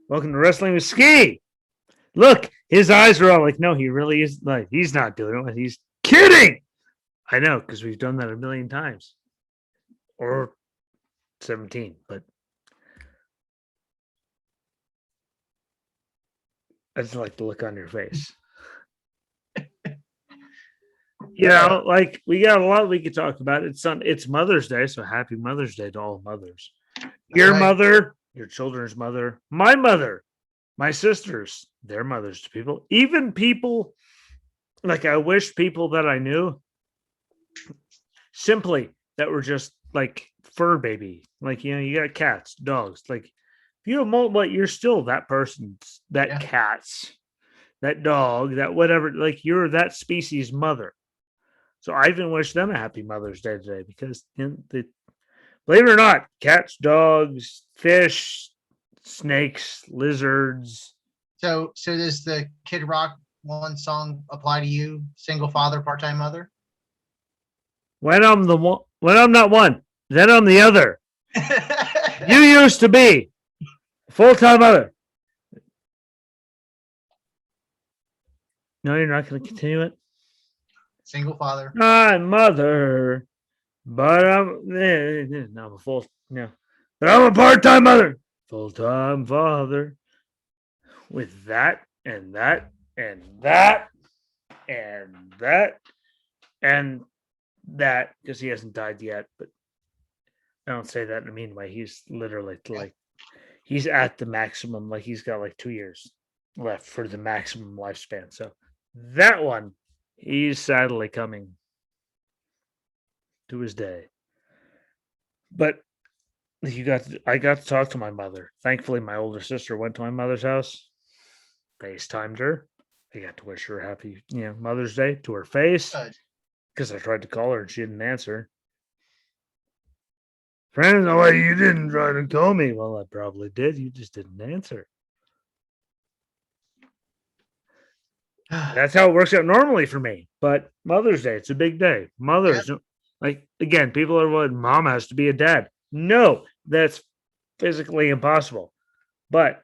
Welcome to Wrestling with Ski. Look, his eyes are all like, no, he really is like, he's not doing it. He's kidding. I know, because we've done that a million times. Or 17, but I just like the look on your face. Like we got a lot we could talk about. It's Mother's Day, so happy Mother's Day to all mothers. Your mother, your children's mother, my mother, my sisters, their mothers to people, even people like I wish people that I knew simply that were just like fur baby. Like, you got cats, dogs. Like, if you don't mold, but you're still that person's, that cat's, that dog, that whatever. Like, you're that species mother. So I even wish them a happy Mother's Day today because, believe it or not, cats, dogs, fish, snakes, lizards. So does the Kid Rock one song apply to you? Single father, part-time mother? When I'm not one, then I'm the other. You used to be full-time mother. No, you're not going to continue it. Single father. I'm mother, but I'm a full but I'm a part-time mother, full-time father. With that and that and that and that and that, because he hasn't died yet, but I don't say that in a mean way. He's literally like he's at the maximum, like he's got like 2 years left for the maximum lifespan. So that one, he's sadly coming to his day. But I got to talk to my mother. Thankfully, my older sister went to my mother's house, FaceTimed her. I got to wish her happy, Mother's Day to her face because I tried to call her and she didn't answer. Friends, oh, you didn't try to call me. Well, I probably did. You just didn't answer. That's how it works out normally for me. But Mother's Day, it's a big day. Mothers, like, again, people are like, mom has to be a dad. No, that's physically impossible. But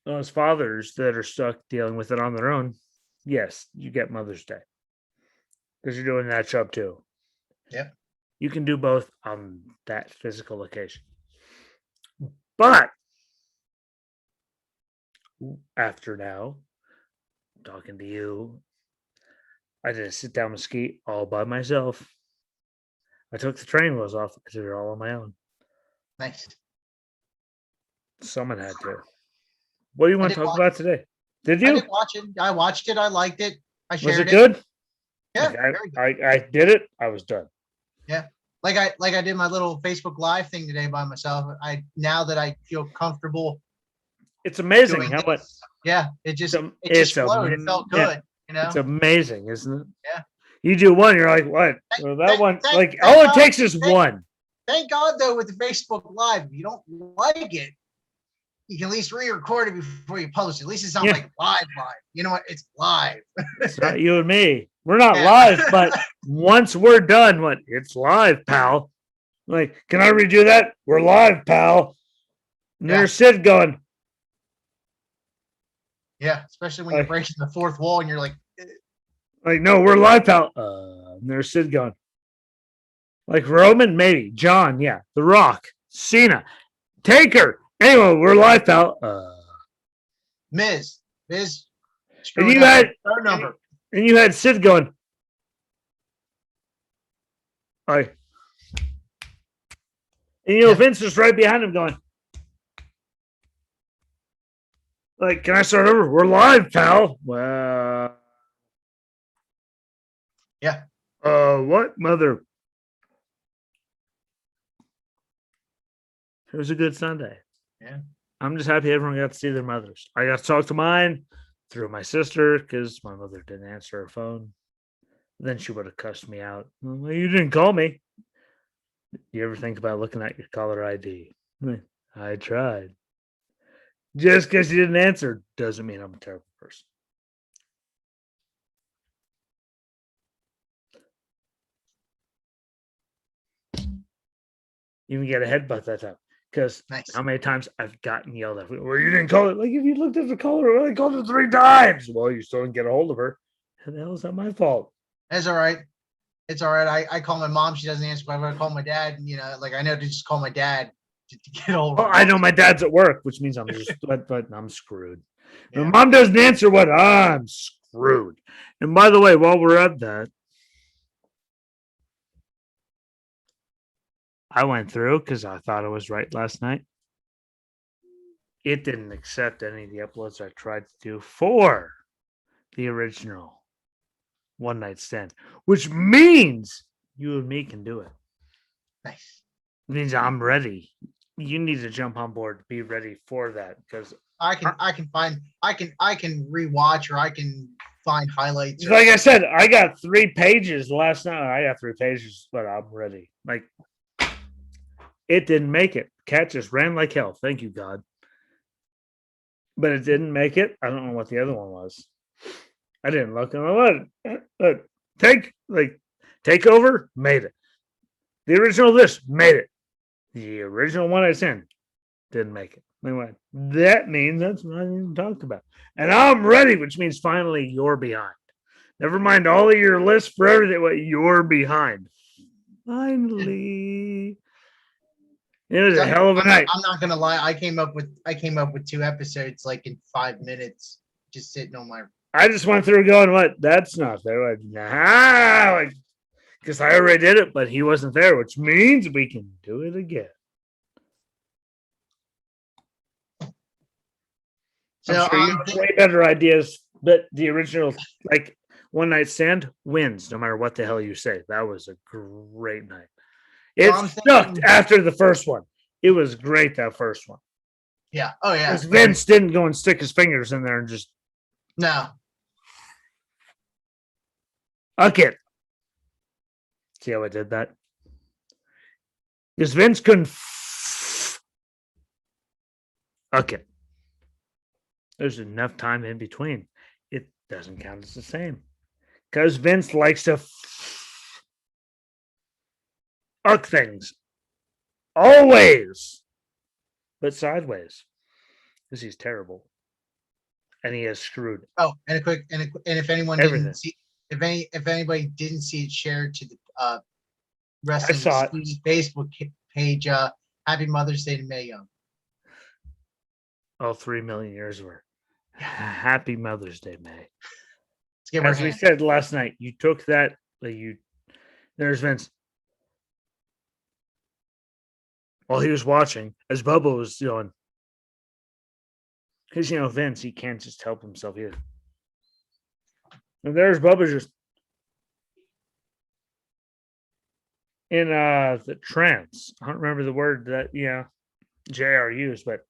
those fathers that are stuck dealing with it on their own, yes, you get Mother's Day because you're doing that job too. Yeah. You can do both on that physical occasion. But after now, talking to you, I did a sit down with ski all by myself. I took the training wheels off. I did it all on my own. Nice. Someone had to. What do you want to talk about today? Did you? I did watch it. I watched it. I liked it. I shared it. Was it good? Yeah. I did it. I was done. Yeah. Like I did my little Facebook Live thing today by myself. Now that I feel comfortable. It's amazing how much. Yeah, it just flowed. It felt good. It's amazing, isn't it? Yeah. You do one, you're like, what? Well, that one, like, all it takes is one. Thank God, though, with the Facebook Live, if you don't like it, you can at least re-record it before you publish it. At least it's not like live. You know what? It's live. It's not you and me. We're not live, but once we're done, it's live, pal. Like, can I redo that? We're live, pal. And there's Sid going. Yeah, especially when you're breaking the fourth wall and you're like, no, we're live, pal. And there's Sid going. Like Roman, maybe. John, yeah. The Rock, Cena, Taker. Anyway, we're live, pal. Miz. And you had our number. And you had Sid going. All right. And Vince was right behind him going. Like, can I start over? We're live, pal. Well. Yeah. What, mother? It was a good Sunday. Yeah. I'm just happy everyone got to see their mothers. I got to talk to mine through my sister because my mother didn't answer her phone. Then she would have cussed me out. Well, you didn't call me. You ever think about looking at your caller ID? I tried. Just because you didn't answer doesn't mean I'm a terrible person. You can get a headbutt that time. Because Nice. how many times I've gotten yelled at? Well, you didn't call it. Like, if you looked at the caller, well, I called her 3 times. Well, you still didn't get a hold of her. And the hell is that my fault? That's all right. It's all right. I call my mom. She doesn't answer. But I call my dad. You know, like I know to just call my dad to get hold Well, of I him. know my dad's at work, which means I'm just, but I'm screwed. Yeah. My mom doesn't answer what I'm screwed. And by the way, while we're at that, I went through because I thought I was right last night. It didn't accept any of the uploads I tried to do for the original One Night Stand, which means you and me can do it. Nice. It means I'm ready. You need to jump on board, be ready for that because I can rewatch or I can find highlights. like I said, I got 3 pages last night. I got 3 pages, but I'm ready. Like it didn't make it. Cat just ran like hell. Thank you, God. But it didn't make it. I don't know what the other one was. I didn't look. And take over made it. The original this made it. The original One I sent didn't make it. Anyway, that means that's what I even talked about. And I'm ready, which means finally you're behind. Never mind all of your lists for everything. What you're behind. Finally. It was a hell of a night. I'm not gonna lie. I came up with 2 episodes like in 5 minutes, just sitting on my. I just went through going, what? That's not there. Like, nah, like, because I already did it, but he wasn't there, which means we can do it again. So I'm sure you have way better ideas, but the original, like, One Night Stand wins no matter what the hell you say. That was a great night. It sucked after the first one. It was great, that first one. Yeah. Oh, yeah. Because Vince didn't go and stick his fingers in there and just. No. Okay. See how I did that? Because Vince couldn't. Okay. There's enough time in between. It doesn't count as the same. Because Vince likes to things. Always. But sideways. Because he's terrible. And he is screwed. Oh, and if anyone didn't see, if anybody didn't see it, shared to the wrestling Facebook page. Happy Mother's Day to Mae Young. All 3 million years of her. Happy Mother's Day, May. As we said last night, you took that. There's Vince. While he was watching, as Bubba was doing. Because, Vince, he can't just help himself either. And there's Bubba just in the trance. I don't remember the word that, JR used, but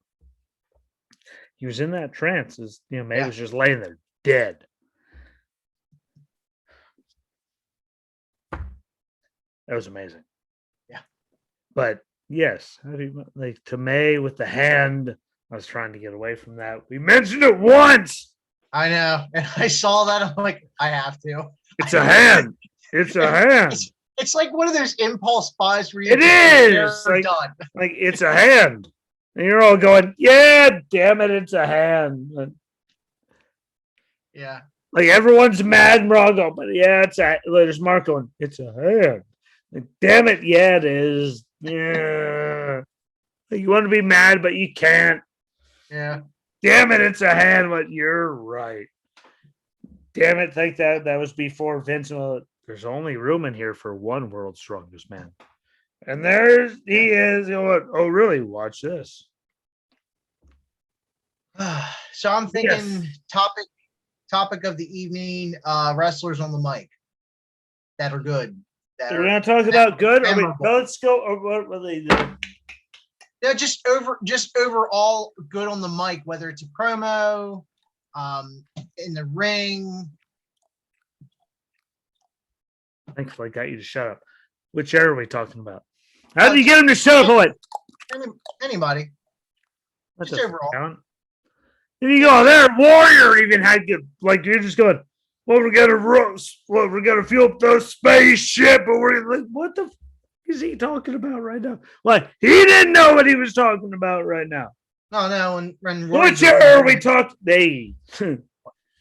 he was in that trance. May was just laying there dead. That was amazing. Yeah. But yes, to May with the hand. I was trying to get away from that. We mentioned it once. I know. And I saw that. I'm like, I have to. It's a hand. It's a hand. It's like one of those impulse buys where you it is like it's a hand. And you're all going, yeah, damn it, it's a hand. Yeah. Like everyone's mad and we're all going, but yeah, there's Mark going, it's a hand. Like, damn it, yeah, it is. Yeah. Like, you want to be mad, but you can't. Yeah. Damn it, it's a hand. But you're right. Damn it, think that was before Vince. There's only room in here for one World's Strongest Man. And he is. Oh, really? Watch this. So I'm thinking topic of the evening, wrestlers on the mic that are good. We're going to talk about good. Let's go. Or what were they doing? Yeah, just overall good on the mic, whether it's a promo, in the ring. Thankfully, I got you to shut up. Which era are we talking about? How did you get him to shut up? What? Anybody. Just overall. Count? And you go there. Warrior even had good. Like you're just going. Well, we're gonna roast. Well, we're gonna fuel up the spaceship, but we're like, what the? is he talking about right now? What? He didn't know what he was talking about right now. No. When Which are we talking? Hey,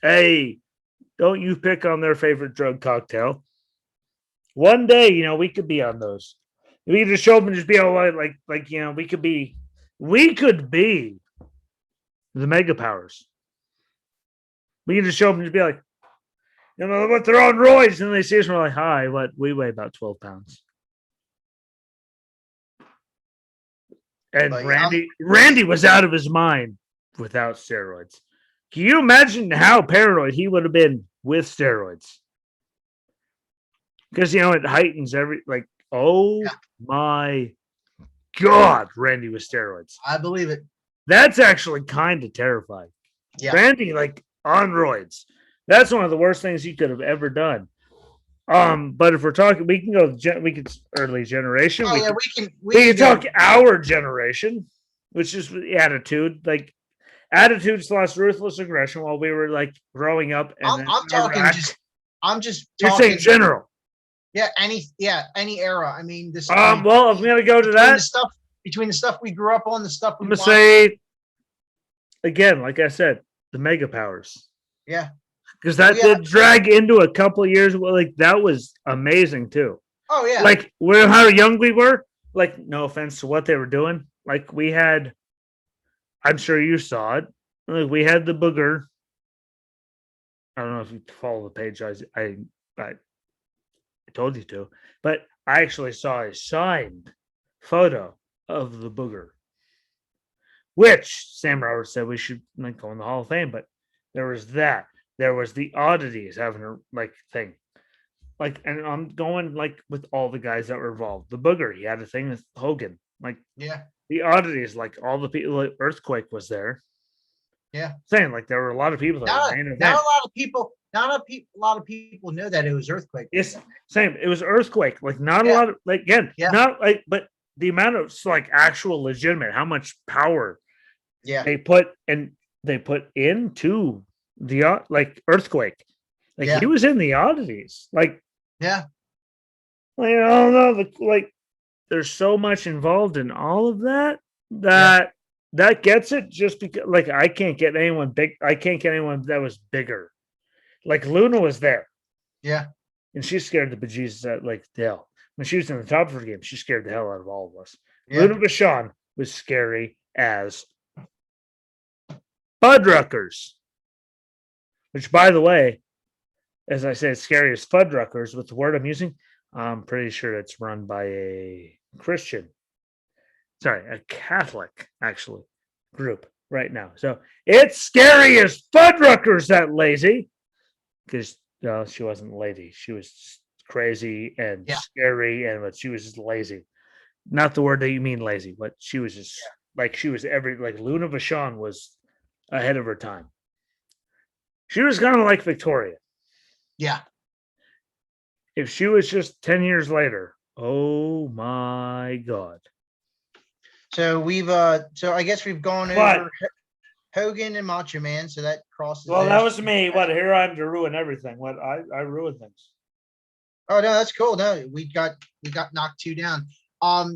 hey, don't you pick on their favorite drug cocktail. One day, we could be on those. We could just show up and just be all like we could be the mega powers. We can just show up and just be like, what, they're on roids, and they see us and we're like, hi, what? We weigh about 12 pounds. And Randy was out of his mind without steroids. Can you imagine how paranoid he would have been with steroids? Because it heightens my God, Randy with steroids. I believe it. That's actually kind of terrifying. Yeah. Randy on roids. That's one of the worst things he could have ever done. But if we're talking, we can go. We can early generation. Oh, we can talk our generation, which is attitude. Attitudes / ruthless aggression while we were growing up. And I'm talking just. I'm just. You're saying general. Yeah, any era. I mean, this. Well, I'm gonna go to that between the stuff we grew up on, the stuff I'm gonna say again, like I said, the mega powers. Yeah. Because that did drag into a couple of years. That was amazing too. Oh yeah. How young we were. No offense to what they were doing. We had. I'm sure you saw it. We had the booger. I don't know if you follow the page. I told you to, but I actually saw a signed photo of the booger, which Sam Roberts said we should go in the Hall of Fame. But there was that. There was the oddities having a thing, and I'm going with all the guys that were involved. The booger, he had a thing with Hogan, the oddities, all the people. Earthquake was there. Yeah, saying there were a lot of people. Not a lot of people know that it was Earthquake. Yes, same. It was Earthquake. Not a lot of not but the amount of actual legitimate, how much power they put into the Earthquake. He was in the oddities. I don't know. There's so much involved in all of that that gets it just because I can't get anyone big. I can't get anyone that was bigger. Luna was there. Yeah. And she scared the bejesus out the hell. When she was in the top of her game, she scared the hell out of all of us. Yeah. Luna Vachon was scary as Fuddruckers. Which, by the way, as I said, scary as Fuddruckers with the word I'm using. I'm pretty sure it's run by a Catholic, actually, group right now. So it's scary as Fuddruckers, that lazy. Because she wasn't lady. She was crazy and scary, but she was just lazy. Not the word that you mean lazy, but she was just she was Luna Vachon was ahead of her time. She was kind of like Victoria. Yeah. If she was just 10 years later, oh my God. So I guess we've gone over Hogan and Macho Man, so that crosses. Well, that was me. Here I am to ruin everything. I ruin things. Oh no, that's cool. No, we got knocked 2 down.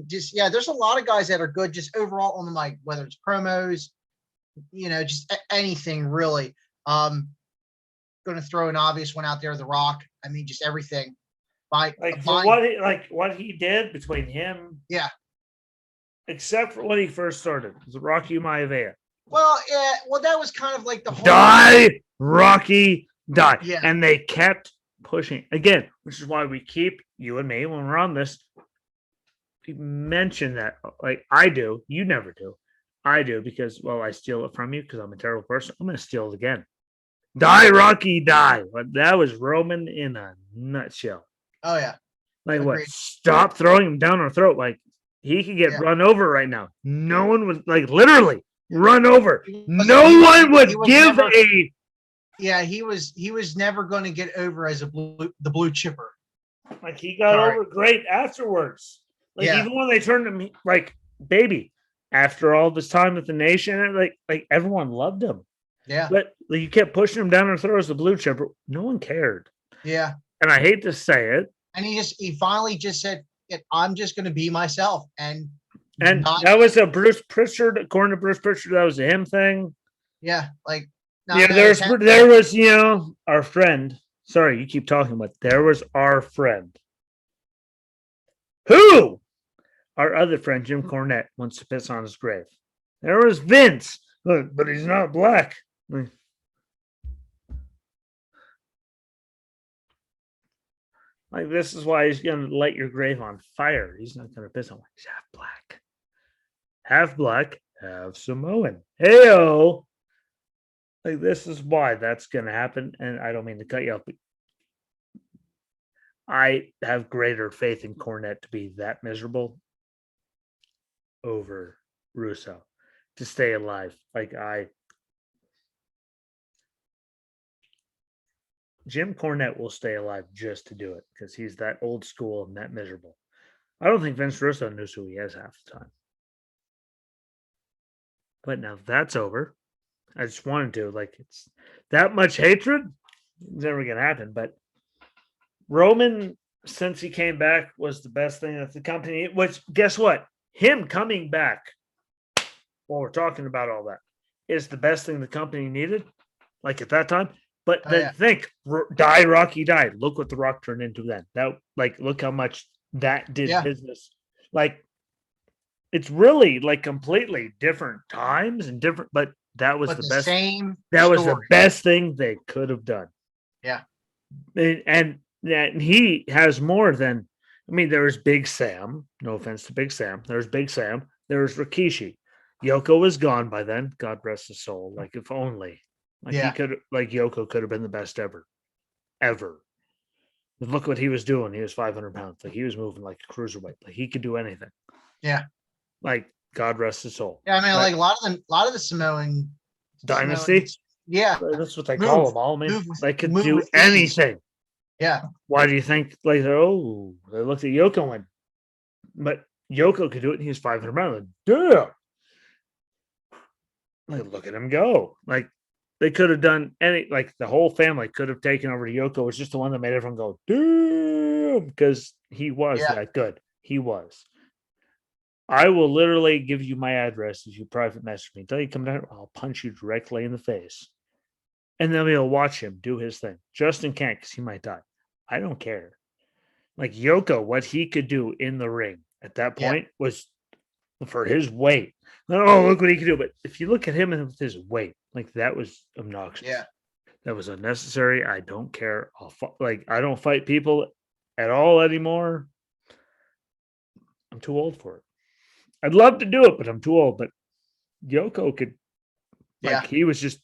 There's a lot of guys that are good just overall on the mic, whether it's promos, just anything really. Going to throw an obvious one out there, The Rock. I mean, just everything. What he did between him, except for when he first started, the Rocky Maivia. Well, yeah. Well, that was kind of the whole die, Rocky, die, yeah. And they kept pushing again, which is why we keep you and me when we're on this. We mention that, I do, you never do. I do because I steal it from you because I'm a terrible person. I'm going to steal it again. Die, Rocky, die. But that was Roman in a nutshell. Oh yeah. What? Stop throwing him down our throat. He could get run over right now. No one would literally run over. No one would give a. Yeah, he was never going to get over as the blue chipper. He got over great afterwards. Even when they turned him baby after all this time with the nation, everyone loved him. Yeah. But you kept pushing him down our throat as the blue chipper. No one cared. Yeah. And I hate to say it. And he finally just said, I'm just going to be myself and And not, that was a Bruce Pritchard, according to Bruce Pritchard, that was a him thing. yeah, like Yeah, not no there was, our friend. Sorry, you keep talking, but there was our friend. Who? Our other friend, Jim Cornette, wants to piss on his grave. There was Vince, but he's not black. Like, this is why he's going to light your grave on fire. He's not going to piss on it. He's half black, half Samoan. Heyo. Like, this is why that's going to happen. And I don't mean to cut you off, but I have greater faith in Cornette to be that miserable over Russo to stay alive. Jim Cornette will stay alive just to do it because he's that old school and that miserable. I don't think Vince Russo knows who he is half the time. But now that's over. I just wanted to, it's that much hatred. It's never going to happen. But Roman, since he came back, was the best thing that the company, which, guess what? Him coming back, while we're talking about all that, is the best thing the company needed, like at that time. But then think, Rocky died. Look what The Rock turned into then. Look how much that did business. It's really completely different times and different, but that was the best. That was the best thing they could have done. Yeah. And he has more than, there was Big Sam. No offense to Big Sam. There's Big Sam. There was Rikishi. Yoko was gone by then. God rest his soul. If only. He could, Yoko could have been the best ever. But look what he was doing. He was 500 pounds. He was moving like a cruiserweight. He could do anything. Yeah. God rest his soul. Yeah, a lot of the Samoan dynasty. That's what they call them all. They could do anything. Yeah. Why do you think? They looked at Yoko and went, but Yoko could do it, and he was 500 pounds. Damn. Look at him go. They could have done any, the whole family could have taken over to Yoko. It was just the one that made everyone go, damn, because he was that good. He was. I will literally give you my address if you private message me. Until you come down, I'll punch you directly in the face. And then we'll watch him do his thing. Justin can't because he might die. I don't care. Yoko, what he could do in the ring at that point was for his weight. Oh, look what he could do. But if you look at him with his weight, that was obnoxious. Yeah. That was unnecessary. I don't care. I don't fight people at all anymore. I'm too old for it. I'd love to do it, but I'm too old. But Yoko could, he was just,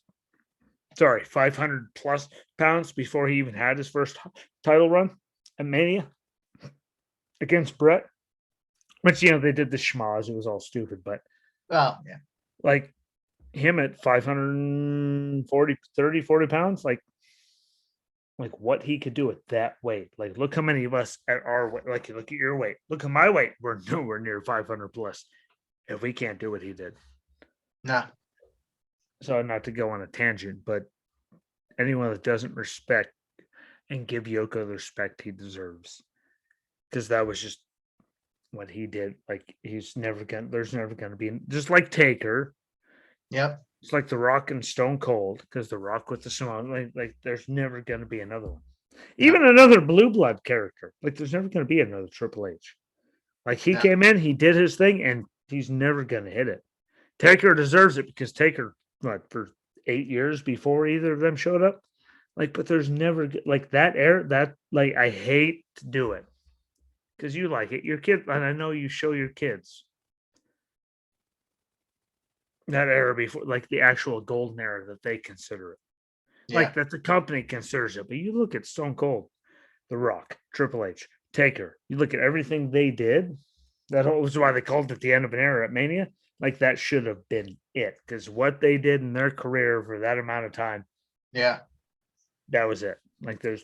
500 plus pounds before he even had his first title run at Mania against Brett. Which, they did the schmaz. It was all stupid, but. Oh, yeah. Him at 540, 30, 40 pounds, what he could do at that weight. Look how many of us at our weight, look at your weight. Look at my weight. We're nowhere near 500 plus. If we can't do what he did. No. So not to go on a tangent, but anyone that doesn't respect and give Yoko the respect he deserves. Because that was just what he did. There's never going to be, just like Taker. Yep. It's like The Rock and Stone Cold, because The Rock with the Samoan, there's never going to be another one. Even another Blue Blood character. There's never going to be another Triple H. He came in, he did his thing, and he's never going to hit it. Taker deserves it because Taker, for 8 years before either of them showed up, but there's never, that era, I hate to do it. Because you like it. Your kid, and I know you show your kids that era before, the actual golden era that they consider it. That the company considers it. But you look at Stone Cold, The Rock, Triple H, Taker. You look at everything they did. That was why they called it the end of an era at Mania. That should have been it. Because what they did in their career for that amount of time. Yeah. That was it. There's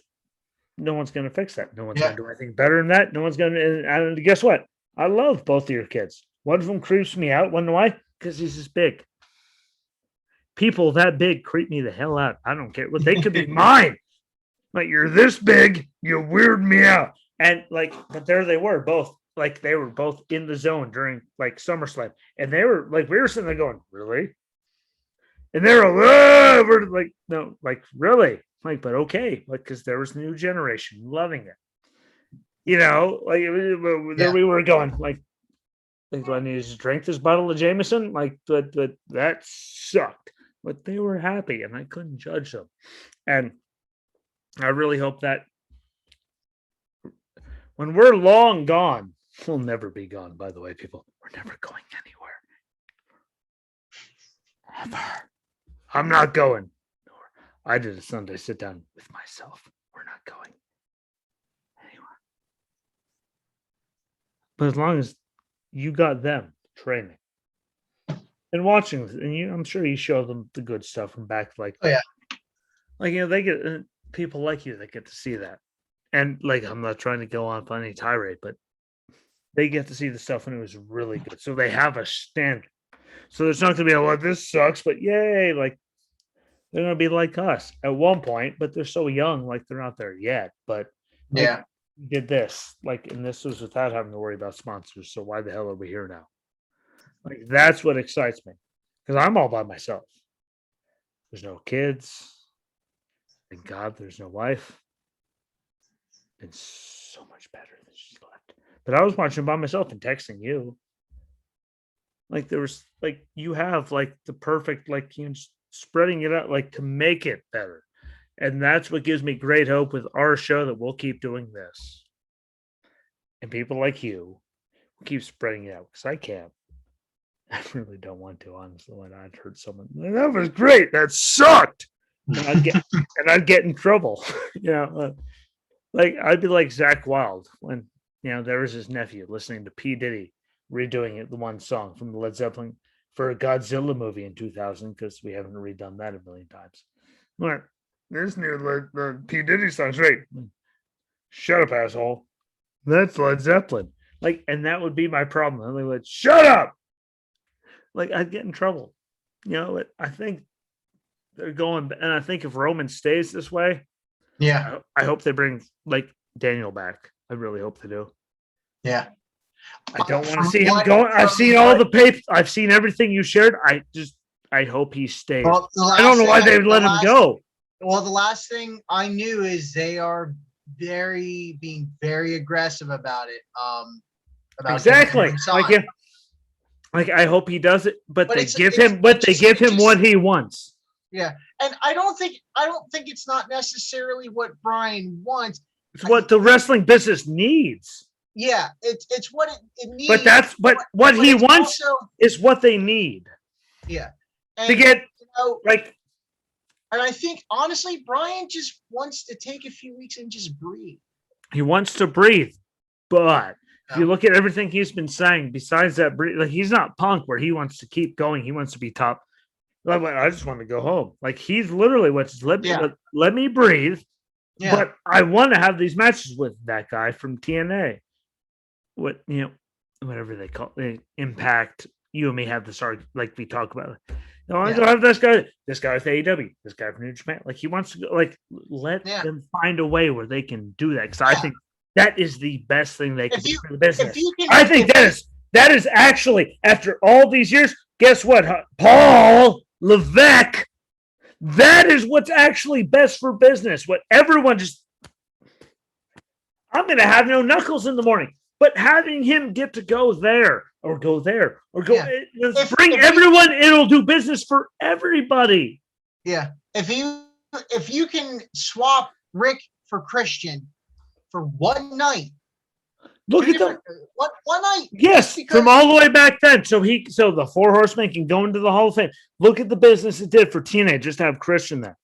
no one's going to fix that. No one's going to do anything better than that. No one's going to. And guess what? I love both of your kids. One of them creeps me out. Wonder why? Because he's this big. People that big creep me the hell out. I don't care. Well, they could be mine. You're this big, you weird me out. And but there they were, both like they were both in the zone during like SummerSlam, and they were like we were sitting there going, really? And they were we're like, no, like really, like, but okay, like because there was a new generation loving it, like there Yeah. we were going, like, do I need to drink this bottle of Jameson? Like, but that sucked, but they were happy, and I couldn't judge them, and I really hope that when we're long gone, we'll never be gone. By the way, people, we're never going anywhere ever. I'm not going. I did a Sunday sit down with myself. We're not going anywhere. But as long as you got them training and watching, and I'm sure you show them the good stuff from back, like, Oh yeah. they get people like you that get to see that, and like I'm not trying to go on any tirade, but they get to see the stuff when it was really good, so they have a standard. So there's not going to be well, this sucks, but yay, like they're going to be like us at one point, but they're so young, like they're not there yet. But like, Yeah. did this, like, and this was without having to worry about sponsors. So why the hell are we here now? Like, that's what excites me because I'm all by myself. There's no kids. Thank God there's no wife. It's so much better than she's left. But I was watching by myself and texting you. Like there was like you have like the perfect like spreading it out like to make it better. And that's what gives me great hope with our show that we'll keep doing this. And people like you will keep spreading it out because I can't. I really don't want to, honestly. When I'd heard someone, that was great. That sucked. And I'd get in trouble. Like I'd be like Zach Wild when there was his nephew listening to P. Diddy redoing it, the one song from the Led Zeppelin for a Godzilla movie in 2000, because we haven't redone that a million times. Like, this new P. Diddy song's great. Shut up, asshole. That's Led Zeppelin. Like, and that would be my problem. And they would shut up. Like, I'd get in trouble. I think they're going, and I think if Roman stays this way, Yeah. I hope they bring like Daniel back. I really hope they do. Yeah. I don't want to see him going. I've seen all the papers. I've seen everything you shared. I hope he stays. Well, I don't know why they would let him go. Well, the last thing I knew is they are being very aggressive about it. About exactly. Like I hope he does it, but they give him what he wants. Yeah, and I don't think it's not necessarily what Brian wants. It's what the wrestling business needs. Yeah, it's what it needs. But what he wants is what they need. Yeah, to get like. And I think honestly, Brian just wants to take a few weeks and just breathe. He wants to breathe, but if you look at everything he's been saying, besides that, like he's not Punk where he wants to keep going. He wants to be top. Like, I just want to go home. Like he's literally let me breathe. Yeah. But I want to have these matches with that guy from TNA. Whatever they call it, Impact. You and me have this argument, like we talk about it. I want to go have this guy with AEW, this guy from New Japan. Like he wants to go, like let them find a way where they can do that. Because I think that is the best thing they can do for the business. I think that is actually, after all these years, guess what? Paul Levesque, that is what's actually best for business. What everyone I'm going to have no knuckles in the morning. But having him get to go there or go there or go, bring everyone, it'll do business for everybody. Yeah. If you can swap Rick for Christian for one night. Look at that. One night. Yes, from all the way back then. So the Four Horsemen can go into the Hall of Fame. Look at the business it did for TNA just to have Christian there.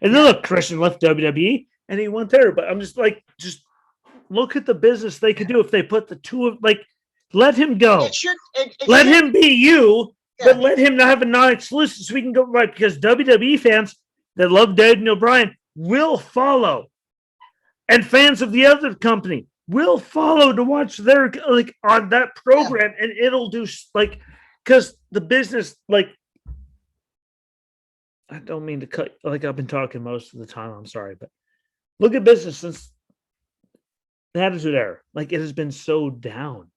And then look, Christian left WWE and he went there. But I'm just look at the business they could do if they put the two of let him go. Let him be you, but let him not have a non-exclusive so we can go right because WWE fans that love Daniel Bryan will follow. And fans of the other company will follow to watch their on that program and it'll do because the business I don't mean to cut I've been talking most of the time. I'm sorry, but look at business since the Attitude Era. Like it has been so down.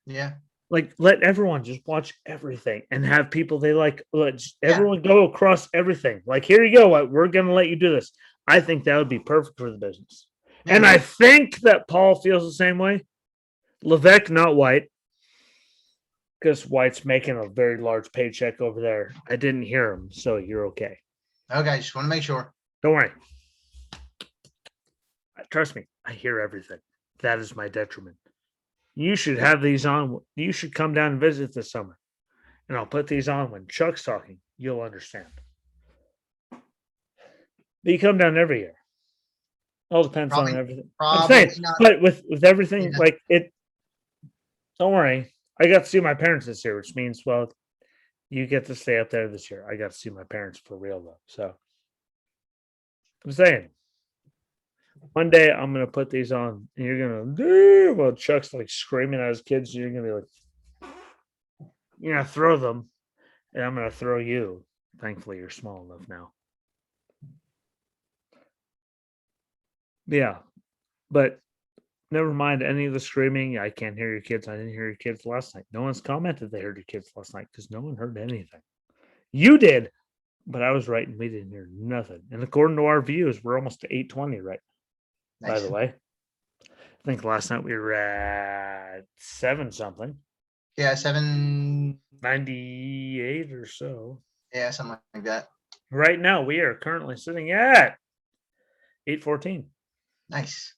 Yeah. Like let everyone just watch everything and have people they like. Let Yeah. everyone go across everything. Like here you go. We're gonna let you do this. I think that would be perfect for the business. Yeah. And I think that Paul feels the same way. Levesque, not White, because White's making a very large paycheck over there. I didn't hear him, so you're okay. Okay. Just want to make sure. Don't worry. Trust me, I hear everything. That is my detriment. You should have these on. You should come down and visit this summer. And I'll put these on when Chuck's talking. You'll understand. But you come down every year. All depends on Probably, everything. I'm saying, probably not. but with everything, Yeah. like it, don't worry. I got to see my parents this year, which means, well, you get to stay up there this year. I got to see my parents for real, though. So I'm saying, one day I'm going to put these on and you're going to, well, Chuck's like screaming at his kids. You're going to be like, you're going to throw them and I'm going to throw you. Thankfully, you're small enough now. Yeah. But never mind any of the screaming. I can't hear your kids. I didn't hear your kids last night. No one's commented they heard your kids last night because no one heard anything. You did, but I was right and we didn't hear nothing. And according to our views, we're almost to 820 right. By Nice. the way, I think last night we were at 7 something, Yeah. 98 or so. Yeah. Something like that. Right now, we are currently sitting at 814. Nice.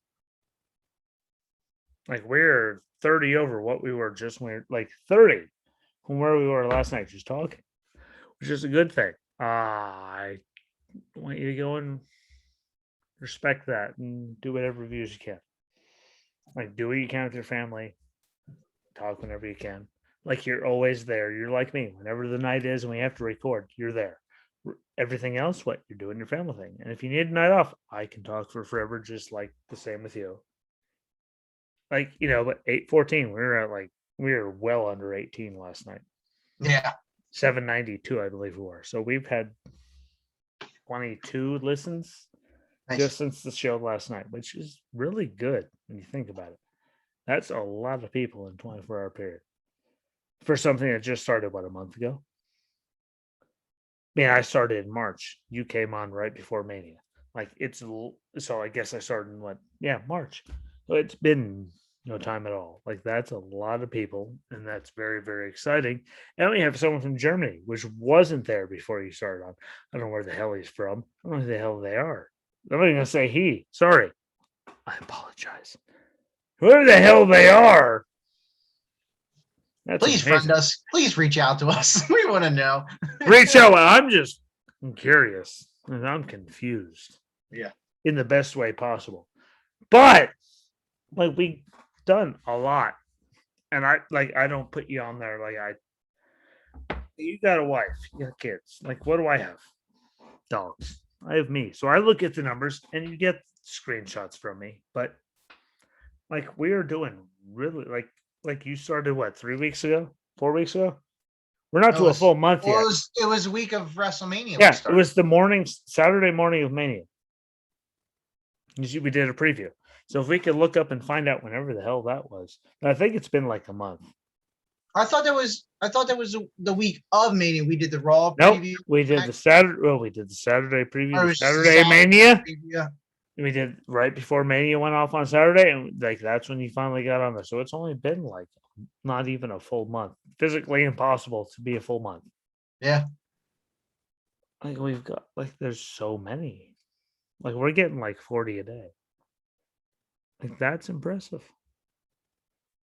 Like we're 30 over what we were just when we were like 30 from where we were last night, just talking, which is a good thing. I want you to go and respect that and do whatever views you can. Like, do what you can with your family, talk whenever you can. Like, you're always there. You're like me. Whenever the night is and we have to record, you're there. Everything else, what you're doing your family thing. And if you need a night off, I can talk for forever, just like the same with you. Like, but 814, we were well under 18 last night. Yeah. 792, I believe we were. So we've had 22 listens Nice. just since the show last night, which is really good when you think about it. That's a lot of people in 24-hour period for something that just started a month ago. I mean, I started in March. You came on right before Mania. Like so I guess I started in March. So it's been no time at all. Like that's a lot of people, and that's very, very exciting. And we have someone from Germany, which wasn't there before you started on. I don't know where the hell he's from. I don't know who the hell they are. I'm not even gonna say he. Sorry. I apologize. Whoever the hell they are. That's Please amazing. friend us. Please reach out to us. We want to know. Reach out. I'm curious and I'm confused. Yeah. In the best way possible. But like we done a lot. And I don't put you on there you got a wife, you got kids. Like what do I have? Dogs. I have me. So I look at the numbers and you get screenshots from me. But like we are doing really like you started 3 weeks ago? 4 weeks ago? We're not to a full month yet. It was a week of WrestleMania. Yeah, it was the Saturday morning of Mania. We did a preview. So if we could look up and find out whenever the hell that was. I think it's been like a month. I thought that was the week of Mania. We did the Raw preview. We did the Saturday. Well, we did the Saturday preview. Saturday Mania. Preview. We did right before Mania went off on Saturday, and that's when you finally got on there. So it's only been not even a full month. Physically impossible to be a full month. Yeah. We've got there's so many. We're getting 40 a day. That's impressive.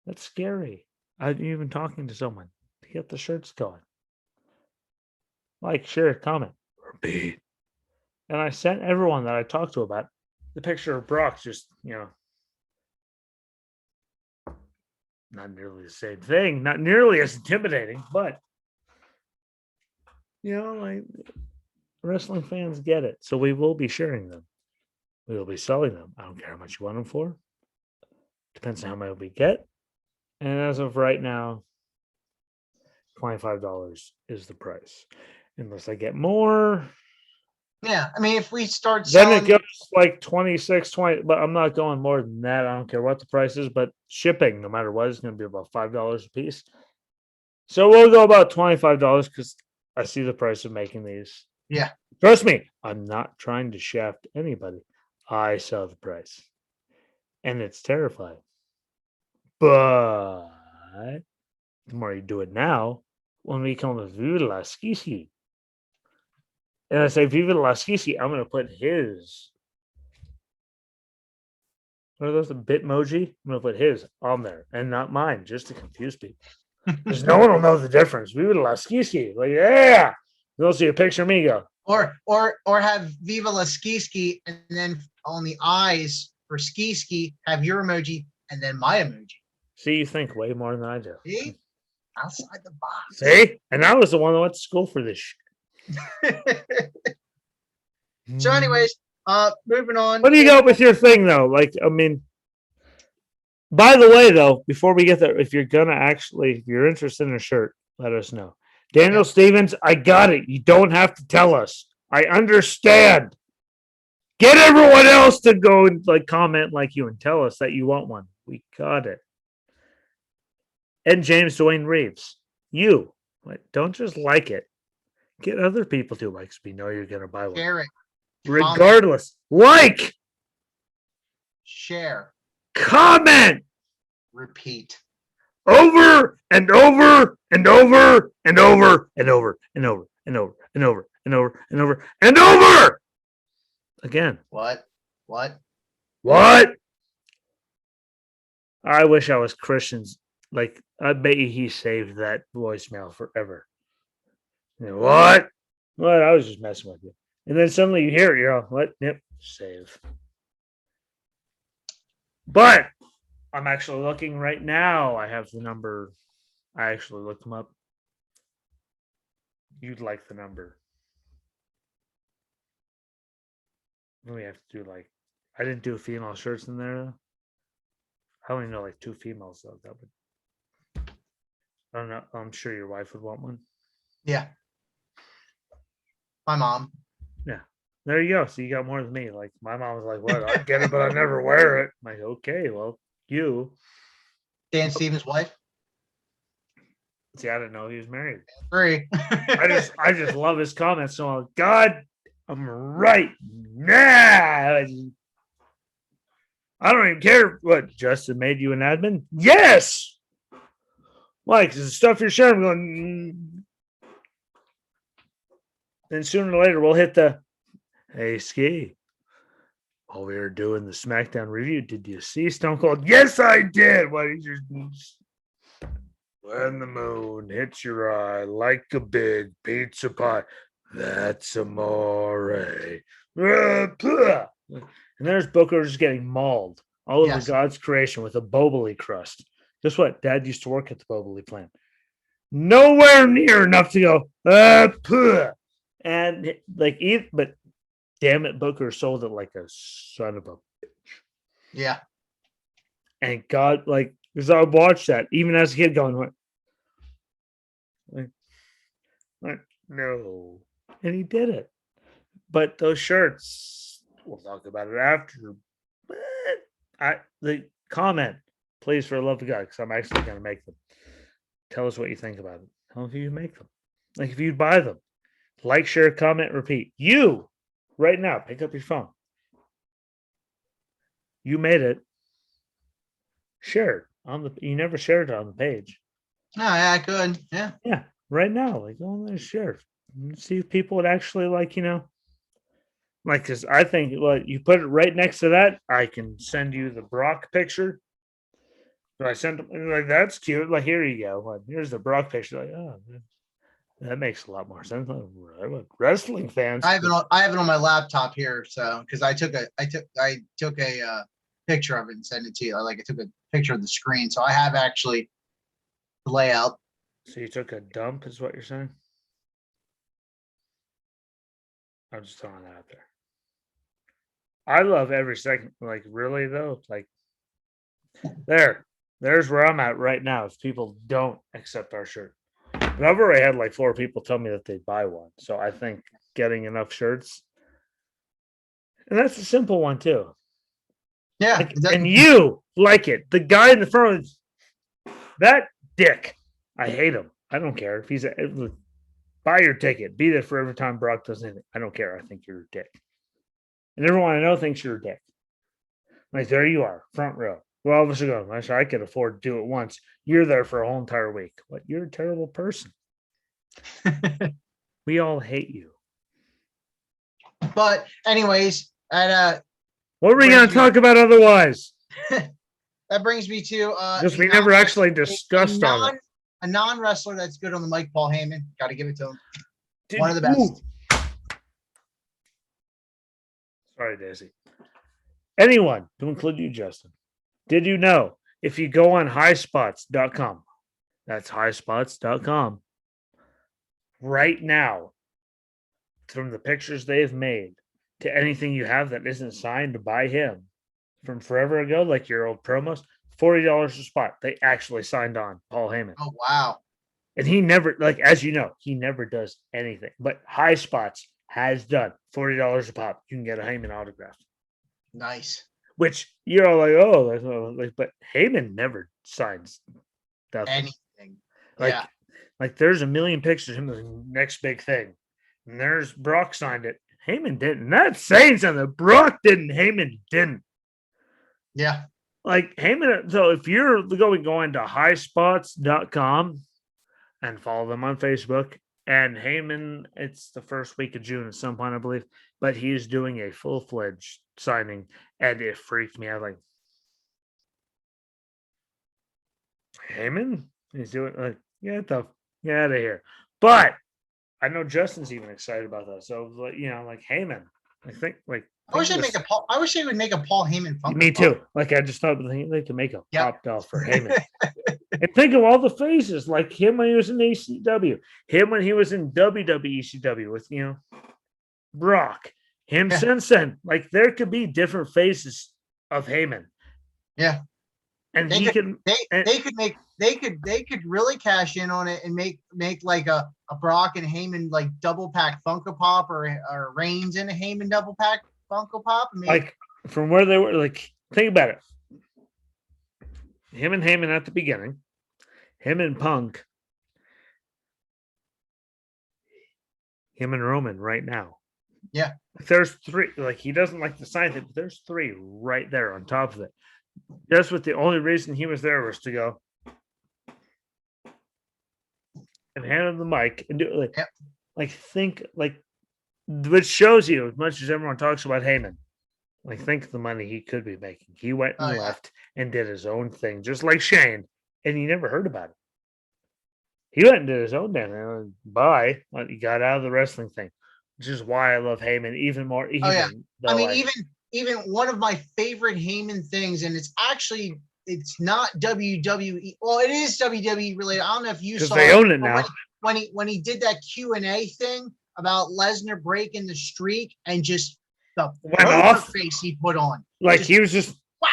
That's scary. I'm even talking to someone to get the shirts going. Share, comment, repeat. And I sent everyone that I talked to about the picture of Brock, just, not nearly the same thing, not nearly as intimidating, but, wrestling fans get it. So we will be sharing them. We will be selling them. I don't care how much you want them for. Depends on how much we get. And as of right now, $25 is the price. Unless I get more, Yeah, I mean, if we start Then it selling, goes like 26, 20, but I'm not going more than that. I don't care what the price is, but shipping, no matter what, is going to be about $5 a piece. So we'll go about $25 because I see the price of making these. yeah, Trust me, I'm not trying to shaft anybody. I saw the price, and it's terrifying. But the more you do it now, when we come with Viva la Skisi, and I say Viva la Skisi, I'm going to put his. What are those? The Bitmoji? I'm going to put his on there and not mine just to confuse people. Because no one will know the difference. Viva la Skisi. Like, yeah. They'll see a picture of me go, or have Viva la Ski Ski, and then on the eyes for Ski Ski, have your emoji and then my emoji. see, you think way more than I do. See, outside the box. See? And I was the one that went to school for this So, anyways, moving on. What do you got with your thing, though? Like, I mean, by the way, though, before we get there, if you're gonna actually, if you're interested in a shirt, let us know. Daniel Stevens, I got it. You don't have to tell us. I understand. Get everyone else to go and like comment like you and tell us that you want one. We got it. And James Dwayne Reeves, you don't just like it. Get other people to like. We know you're gonna buy one. Share it. Regardless, like, share, comment, repeat, over and over and over and over and over and over and over and over and over and over and over again. What? I wish I was Christian's. Like, I bet you he saved that voicemail forever. What? What? I was just messing with you. And then suddenly you hear it, you're all, what? Yep, save. But I'm actually looking right now. I have the number. I actually looked them up. You'd like the number. We have to do like, I didn't do female shirts in there though. I only know like 2 females though. That would. I don't know. I'm sure your wife would want one. Yeah. My mom. Yeah. There you go. So you got more than me. Like my mom was like, "What? I get it, but I never wear it." I'm like, okay, well, you. Dan Stevens' wife. See, I didn't know he was married. 3. I just love his comments. So God, I'm right. Nah. I don't even care what Justin made you an admin. Yes. Why? Because the stuff you're sharing, I'm going. Then sooner or later we'll hit the, hey Ski. While we were doing the SmackDown review, did you see Stone Cold? Yes, I did. What is your when the moon hits your eye like a big pizza pie? That's amore. And there's Booker just getting mauled all over God's creation with a Boboli crust. Guess what? Dad used to work at the Boboli plant. Nowhere near enough to go. And like, but damn it, Booker sold it like a son of a bitch. Yeah. And God, like, because I watched that even as a kid, going, like, no. And he did it. But those shirts, we'll talk about it after. But the comment, please, for the love of God, because I'm actually going to make them. Tell us what you think about it. How if you make them? Like, if you'd buy them, like, share, comment, repeat. You, right now, pick up your phone. You made it. Share it on the. You never shared it on the page. No, yeah, I could. Yeah. Yeah, right now, like, go on there, share. See if people would actually like, like, because I think, well, you put it right next to that. I can send you the Brock picture. So I sent them like, that's cute. Like, here you go. Like, here's the Brock picture. Like, oh, that makes a lot more sense. Like, wrestling fans. I have it on my laptop here, so because I took a picture of it and sent it to you. I took a picture of the screen, so I have actually the layout. So you took a dump, is what you're saying? I'm just throwing that out there. I love every second. Like, really though, like, there's where I'm at right now. If people don't accept our shirt, but I've already had like 4 people tell me that they'd buy one. So I think getting enough shirts, And that's a simple one too. Yeah. Like, and you like it. The guy in the front, that dick. I hate him. I don't care if he's buy your ticket. Be there for every time Brock does anything. I don't care. I think you're a dick. And everyone I know thinks you're a dick. Like, there you are, front row. Well, all of us are going, I could afford to do it once. You're there for a whole entire week. What? You're a terrible person. We all hate you. But anyways, and what were we going to talk about otherwise? That brings me to because we never actually discussed on it. A non-wrestler that's good on the mic, Paul Heyman. Got to give it to him. One of the best. Sorry, Daisy. Anyone, to include you, Justin, did you know if you go on highspots.com, that's highspots.com, right now, from the pictures they've made to anything you have that isn't signed by him from forever ago, like your old promos, $40 a spot. They actually signed on Paul Heyman. Oh, wow. And he never, like, as you know, he never does anything. But High Spots has done $40 a pop. You can get a Heyman autograph. Nice. Which you're all like, oh, like, but Heyman never signs anything. Like there's a million pictures of him the next big thing. And there's Brock signed it. Heyman didn't. That's saying something. Brock didn't. Heyman didn't. Yeah. Like Heyman, so if you're going to highspots.com and follow them on Facebook, and Heyman, it's the first week of June at some point, I believe, but he's doing a full-fledged signing, and it freaked me out. Like, Heyman? He's doing, like, get out of here. But I know Justin's even excited about that. So, like, like Heyman, I think, like, I wish they would make a Paul Heyman Funko Me too. Pop. Like, I just thought they could make a pop doll for Heyman. And think of all the faces, like him when he was in ECW, him when he was in WWECW with, Brock, him since then. Like, there could be different faces of Heyman. Yeah. And they could really cash in on it and make like a Brock and Heyman like double pack Funko Pop or Reigns and a Heyman double pack Funko Pop. Like, from where they were, like, think about it. Him and Heyman at the beginning, him and Punk, him and Roman right now. Yeah. There's three. Like, he doesn't like the sign thing, but there's three right there on top of it. Just with the only reason he was there was to go and hand him the mic and do it. Like, think, like, which shows you, as much as everyone talks about Heyman, like, think of the money he could be making. He went and left and did his own thing, just like Shane, and you never heard about it. He went and did his own damn thing. Bye. He got out of the wrestling thing, which is why I love Heyman even more. Even one of my favorite Heyman things, and it's not WWE. Well, it is WWE related. I don't know if you saw they own it now. When he did that Q&A thing about Lesnar breaking the streak and just the poker face he put on. Like, he was just, wow.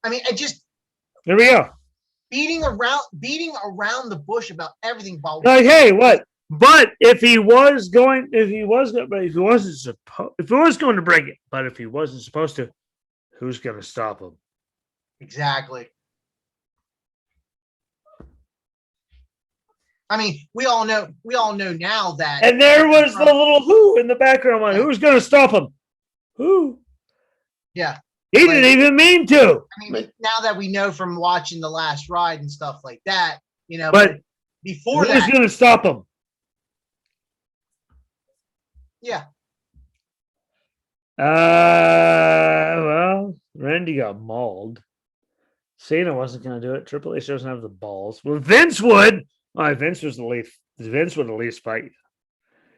I mean, there we go. Beating around the bush about everything. Like, hey, what? But if he was going to break it, but if he wasn't supposed to, who's going to stop him? Exactly. I mean, we all know now that. And there was the little who in the background. Who's going to stop him? Who? Yeah. He didn't even mean to. I mean, now that we know from watching The Last Ride and stuff like that, but before who's going to stop him? Yeah. Well, Randy got mauled. Cena wasn't going to do it. Triple H doesn't have the balls. Well, Vince would. Vince would at least fight you.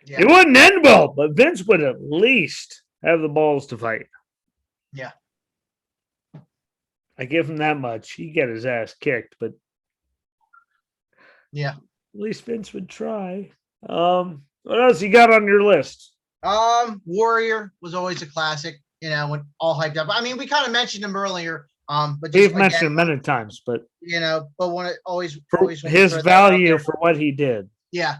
Yeah. It wouldn't end well, but Vince would at least have the balls to fight. Yeah. I give him that much. He'd get his ass kicked, but yeah, at least Vince would try. What else you got on your list? Warrior was always a classic, when all hyped up. I mean, we kind of mentioned him earlier. But we've mentioned him many times, but but when it always his value for what he did. Yeah.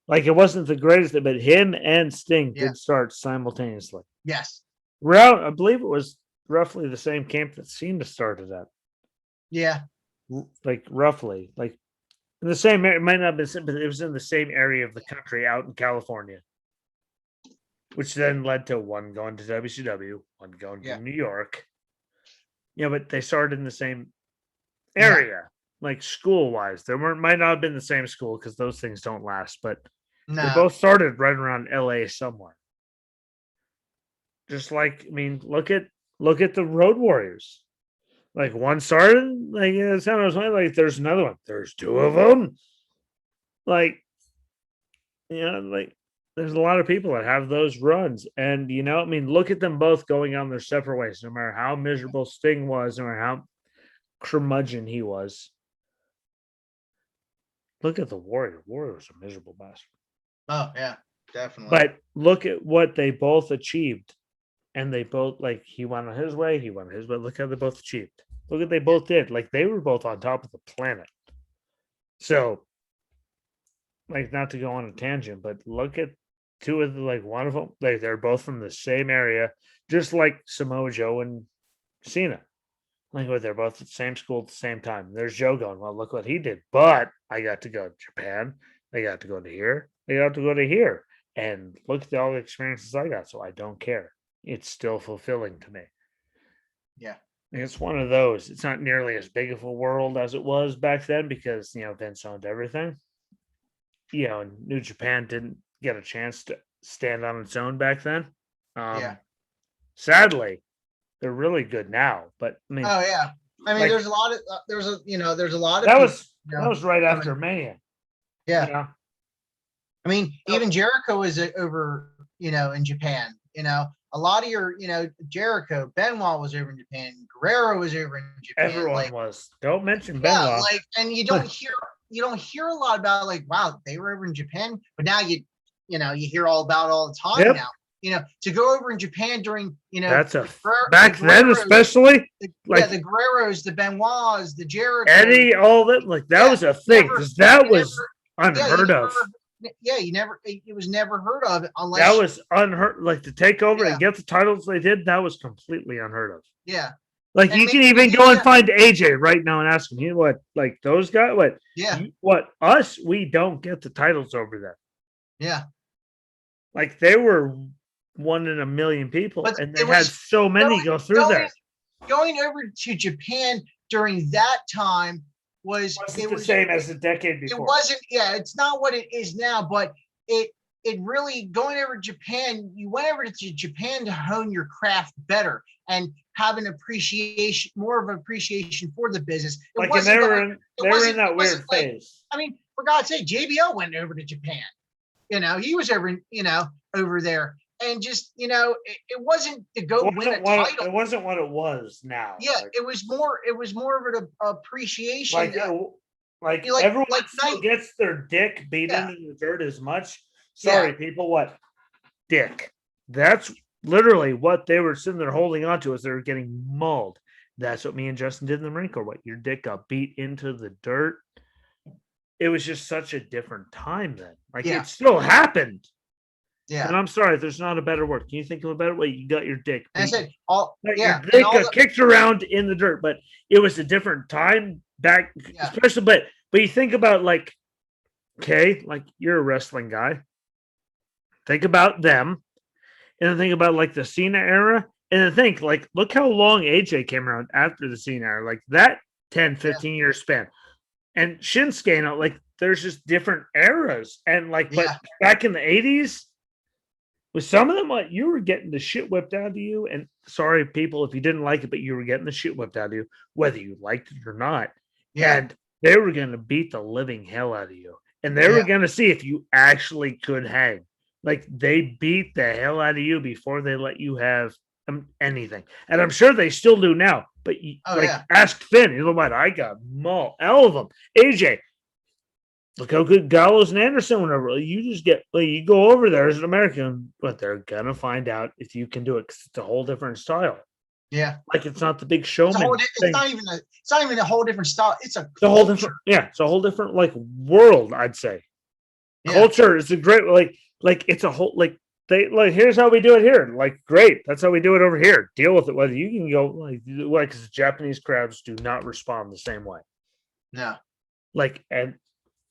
Like it wasn't the greatest, but him and Sting Yeah. did start simultaneously. Yes. Around, I believe it was roughly the same camp that Cena started at. Yeah. Like roughly, like in the same area. It might not have been, but it was in the same area of the country out in California, which then led to one going to WCW, one going to Yeah. New York. Yeah, but they started in the same Yeah. area, like school wise. They weren't might not have been the same school because those things don't last, but they No. both started right around LA somewhere. Just like I mean, look at the Road Warriors. Like one started, like it's how I was like there's another one. There's two of them. Like like there's a lot of people that have those runs, and I mean, look at them both going on their separate ways. No matter how miserable Sting was, no matter how curmudgeon he was. Look at the Warrior. Warrior was a miserable bastard. Oh yeah, definitely. But look at what they both achieved. And they both like he went on his way, he went on his way. Look how they both achieved. Look what they both did. Like they were both on top of the planet. So, like, not to go on a tangent, but look at two of the like one of them. Like they're both from the same area, just like Samoa Joe and Cena. Like they're both at the same school at the same time. There's Joe going, well, look what he did. But I got to go to Japan. I got to go to here. I got to go to here. And look at all the experiences I got. So I don't care. It's still fulfilling to me. Yeah. It's one of those. It's not nearly as big of a world as it was back then because, Vince owned everything. And New Japan didn't get a chance to stand on its own back then. Yeah. Sadly, they're really good now. But I mean, Oh yeah. I mean, like, there's a lot of there's a lot of that people, was right after Mania. Yeah. I mean, even Jericho is over, in Japan. A lot of your, Jericho, Benoit was over in Japan, Guerrero was over in Japan. Everyone was. Don't mention Benoit. Yeah, and you don't hear a lot about wow, they were over in Japan, but now you hear all about it all the time now. To go over in Japan during, that's back then, especially the Guerreros, the Benoits, the Jericho, Eddie, all that, like that was a thing because that was unheard of. Yeah, it was never heard of unless that was unheard. Like to take over and get the titles they did, that was completely unheard of. Yeah. Like and you can even go and find AJ right now and ask him, what, like those guys, what? Yeah. What us? We don't get the titles over there. Yeah. Like they were one in a million people, and they had so many go through there. Going over to Japan during that time was the same as the decade before. It wasn't. Yeah, it's not what it is now, but it really going over to Japan. You went over to Japan to hone your craft better and have an appreciation, more of an appreciation for the business. They were in that weird phase. I mean, for God's sake, JBL went over to Japan. He was over, over there. And just it wasn't to go win a title. It wasn't what it was now. Yeah, it was more of an appreciation. Like everyone still gets their dick beat into the dirt as much. Sorry, people, what dick? That's literally what they were sitting there holding on to as they were getting mauled. That's what me and Justin did in the Marine Corps. What your dick got beat into the dirt. It was just such a different time then. Like it still happened. Yeah, and I'm sorry, there's not a better word. Can you think of a better way? You got your dick. I said, your dick got kicked around in the dirt, but it was a different time back, especially. But you think about like you're a wrestling guy. Think about them, and then think about like the Cena era, and then think like, look how long AJ came around after the Cena era, like that 10, 15 year span, and Shinsuke, like there's just different eras, and but back in the 80s. With some of them, you were getting the shit whipped out of you. And sorry, people, if you didn't like it, but you were getting the shit whipped out of you, whether you liked it or not. Yeah. And they were going to beat the living hell out of you. And they were going to see if you actually could hang. Like, they beat the hell out of you before they let you have anything. And I'm sure they still do now. But, ask Finn. You know what? I got mauled. All of them. AJ. Look how good Gallows and Anderson went over. You just you go over there as an American, but they're gonna find out if you can do it because it's a whole different style. Yeah, like it's not the big showman. It's not even a whole different style. It's a whole different. Yeah, it's a whole different world. I'd say. Yeah. Culture is a great like it's a whole like they like here's how we do it here. Like great, that's how we do it over here. Deal with it. Whether you can go like because Japanese crowds do not respond the same way. No. Like and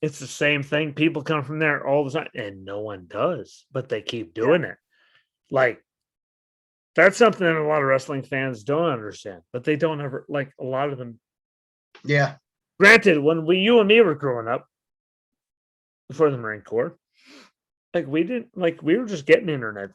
it's the same thing. People come from there all the time, and no one does, but they keep Yeah. doing it. Like that's something that a lot of wrestling fans don't understand, but they don't ever like a lot of them. Yeah. Granted, when you and me were growing up before the Marine Corps, like we didn't like we were just getting internet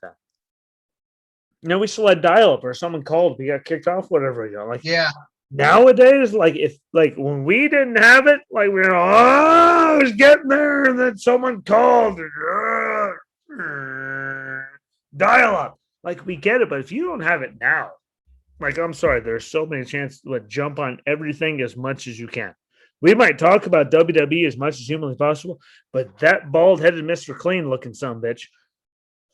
then. We still had dial up or someone called, we got kicked off, whatever, like Yeah. nowadays, like if like when we didn't have it, like we were I was getting there and then someone called dial up. Like we get it, but if you don't have it now, like I'm sorry, there's so many chances to jump on everything as much as you can. We might talk about WWE as much as humanly possible, but that bald headed Mr. Clean looking son bitch,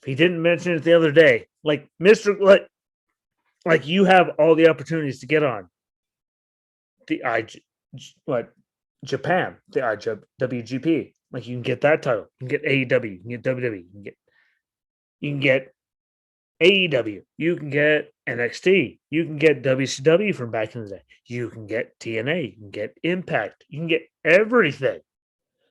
he didn't mention it the other day. Like Mr. Like you have all the opportunities to get on the Japan, the IWGP. Like you can get that title. You can get AEW, you can get WWE, you can get AEW, you can get NXT, you can get WCW from back in the day, you can get TNA, you can get Impact, you can get everything.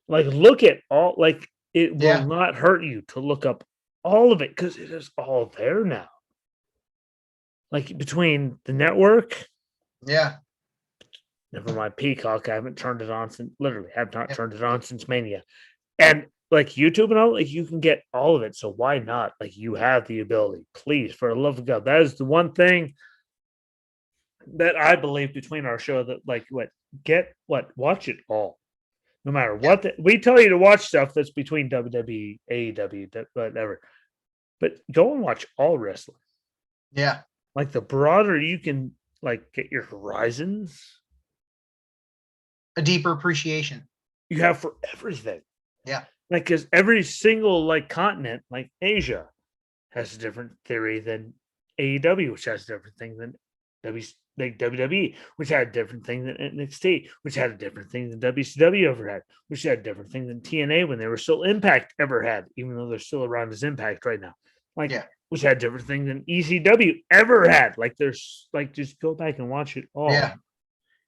Like look at all like it will not hurt you to look up all of it because it is all there now. Like between the network, Yeah. never mind Peacock, I haven't turned it on since literally have not turned it on since Mania. And like YouTube and all, like you can get all of it. So why not? Like you have the ability. Please, for the love of God. That is the one thing that I believe between our show that like watch it all. No matter what we tell you to watch stuff that's between WWE, AEW, whatever. But go and watch all wrestling. Yeah. Like the broader you can like get your horizons, A deeper appreciation. you have for everything. Yeah. Like because every single like continent, like Asia, has a different theory than AEW, which has a different thing than WWE, which had a different thing than NXT, which had a different thing than WCW ever had, which had a different thing than TNA when they were still Impact ever had, even though they're still around as Impact right now. Like, which had a different thing than ECW ever had. Like, there's like just go back and watch it all. Yeah.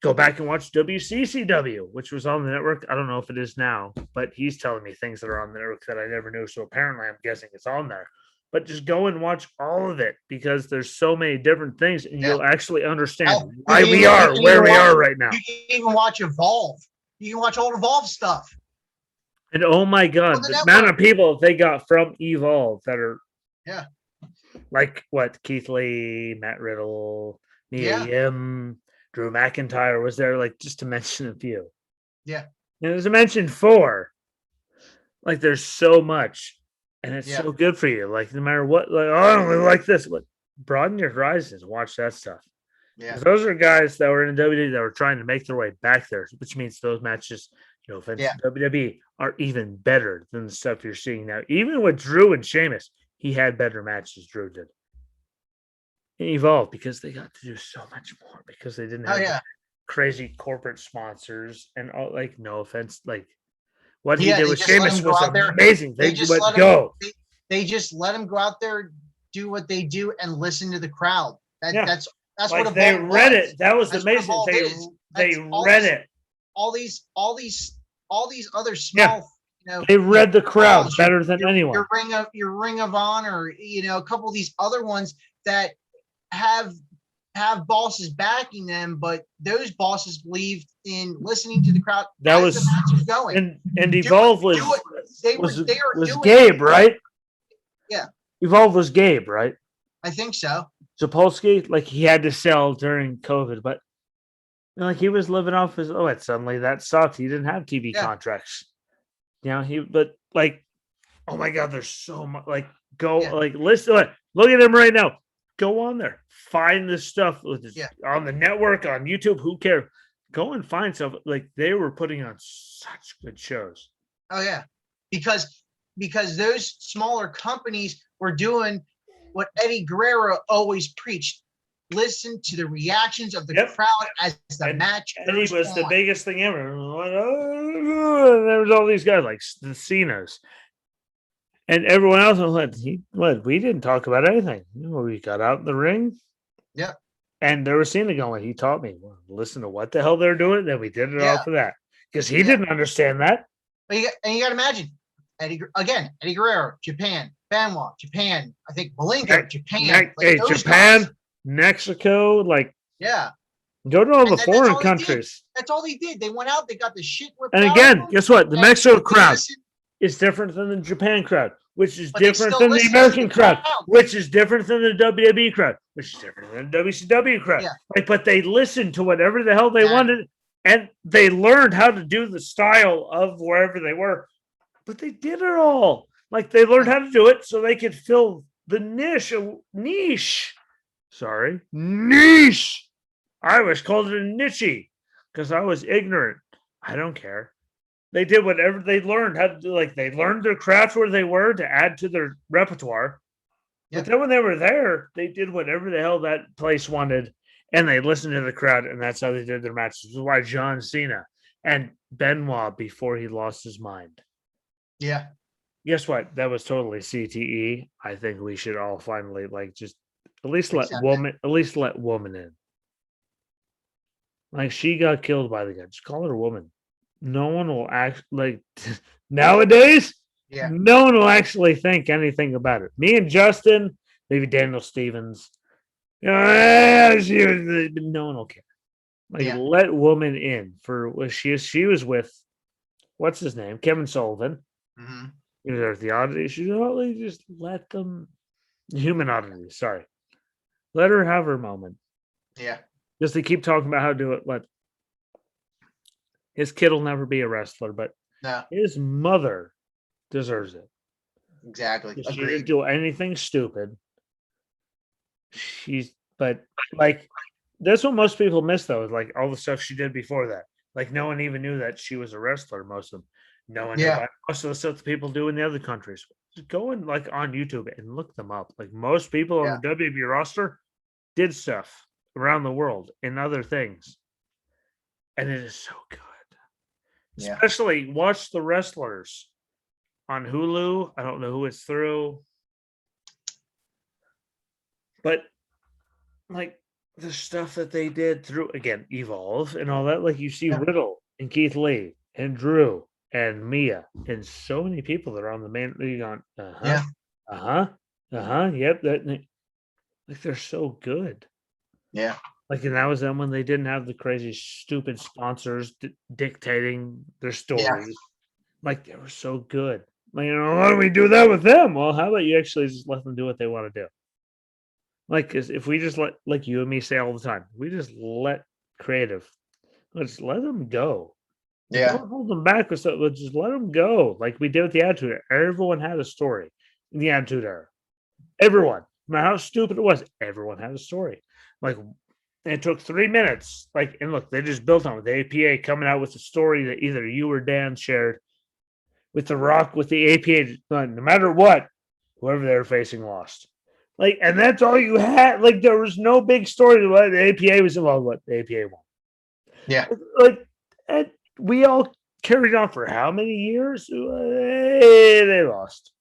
Go back and watch WCCW, which was on the network. I don't know if it is now, but he's telling me things that are on the network that I never knew. So apparently, I'm guessing it's on there. But just go and watch all of it because there's so many different things, and you'll actually understand why we are where we are right now. You can even watch Evolve. You can watch old Evolve stuff. And oh my God, the amount of people they got from Evolve that are like what Keith Lee, Matt Riddle, Mia Yim, Drew McIntyre was there, like just to mention a few. Yeah. And as I mentioned 4, like there's so much. And it's so good for you. Like no matter what, like I don't really like this, but broaden your horizons. Watch that stuff. Yeah, those are guys that were in WWE that were trying to make their way back there, which means those matches, no offense, WWE are even better than the stuff you're seeing now. Even with Drew and Sheamus, he had better matches. Drew did. It evolved because they got to do so much more because they didn't have crazy corporate sponsors and all. Like no offense, like. What he did with Sheamus was amazing. They just let go. They just let him go out there, do what they do, and listen to the crowd. That's like what they read it. That was amazing. They read it. All these other small, they read the crowd better than anyone. Your Ring of Honor, a couple of these other ones that have bosses backing them, but those bosses believed in listening to the crowd. That was the match was going. And Evolve was doing Gabe, right? Yeah. Evolve was Gabe, right? I think so. Zapolsky, like he had to sell during COVID, but like he was living off his suddenly that sucked. He didn't have TV contracts. But like, oh my God, there's so much like listen, look at him right now. Go on there, find this stuff on the network, on YouTube. Who cares? Go and find stuff. Like they were putting on such good shows. Oh yeah, because those smaller companies were doing what Eddie Guerrero always preached: listen to the reactions of the crowd as the match. Eddie was the biggest thing ever. there was all these guys like the Cenas. And everyone else was like, we didn't talk about anything. We got out in the ring. Yeah. And there was Cena going, he taught me. Well, listen to what the hell they're doing. Then we did it Yeah. off of that. Because he Yeah. didn't understand that. But you got to imagine, Eddie Guerrero, Japan, Benoit, Japan. I think Malenko, Japan. Hey, Japan, guys, Mexico, like, yeah. Go to all the foreign countries. That's all they did. They went out, they got the shit ripped out. And again, guess what? The Mexico crowd is different than the Japan crowd, which is different than the American crowd, which is different than the WWE crowd, which is different than the WCW crowd. Yeah. Like, but they listened to whatever the hell they wanted, and they learned how to do the style of wherever they were. But they did it all. Like, they learned how to do it so they could fill the niche. Niche. I was called it a niche because I was ignorant. I don't care. They did whatever they learned how to do. Like, they learned their craft where they were to add to their repertoire. Yep. But then when they were there, they did whatever the hell that place wanted, and they listened to the crowd, and that's how they did their matches. This is why John Cena and Benoit before he lost his mind. Yeah. Guess what? That was totally CTE. I think we should all finally just at least let woman in. Like, she got killed by the guy. Just call her a woman. No one will act like nowadays. Yeah. No one will actually think anything about it. Me and Justin, maybe Daniel Stevens. No one will care. Let woman in for what she was with. What's his name? Kevin Sullivan. Mm-hmm. There's the oddity. She's just let them. Human oddity. Sorry. Let her have her moment. Yeah. Just to keep talking about how to do it. His kid will never be a wrestler, but his mother deserves it. Exactly. She didn't do anything stupid. That's what most people miss, though, is like all the stuff she did before that. Like, no one even knew that she was a wrestler, most of them. No one knew about most of the stuff that people do in the other countries. Just go and on YouTube and look them up. Like, most people on the WWE roster did stuff around the world in other things. And it is so good. Yeah. Especially watch the wrestlers on Hulu. I don't know who it's through. But the stuff that they did through, again, Evolve and all that, like you see Riddle and Keith Lee and Drew and Mia and so many people that are on the main league on yep, they're so good. Yeah. And that was them when they didn't have the crazy stupid sponsors dictating their stories. Yeah. They were so good. Why don't we do that with them? Well, how about you actually just let them do what they want to do? Cause if we just let you and me say all the time, we just let creative, let's let them go. Yeah. Don't hold them back with stuff. Let's just let them go. Like we did with the Attitude Era. Everyone had a story in the Attitude Era. Everyone, no matter how stupid it was, everyone had a story. It took 3 minutes. And look, they just built on it. The APA coming out with a story that either you or Dan shared with The Rock, with the APA. No matter what, whoever they were facing lost. And that's all you had. There was no big story to what the APA was involved with. The APA won. Yeah. And we all carried on for how many years? They lost.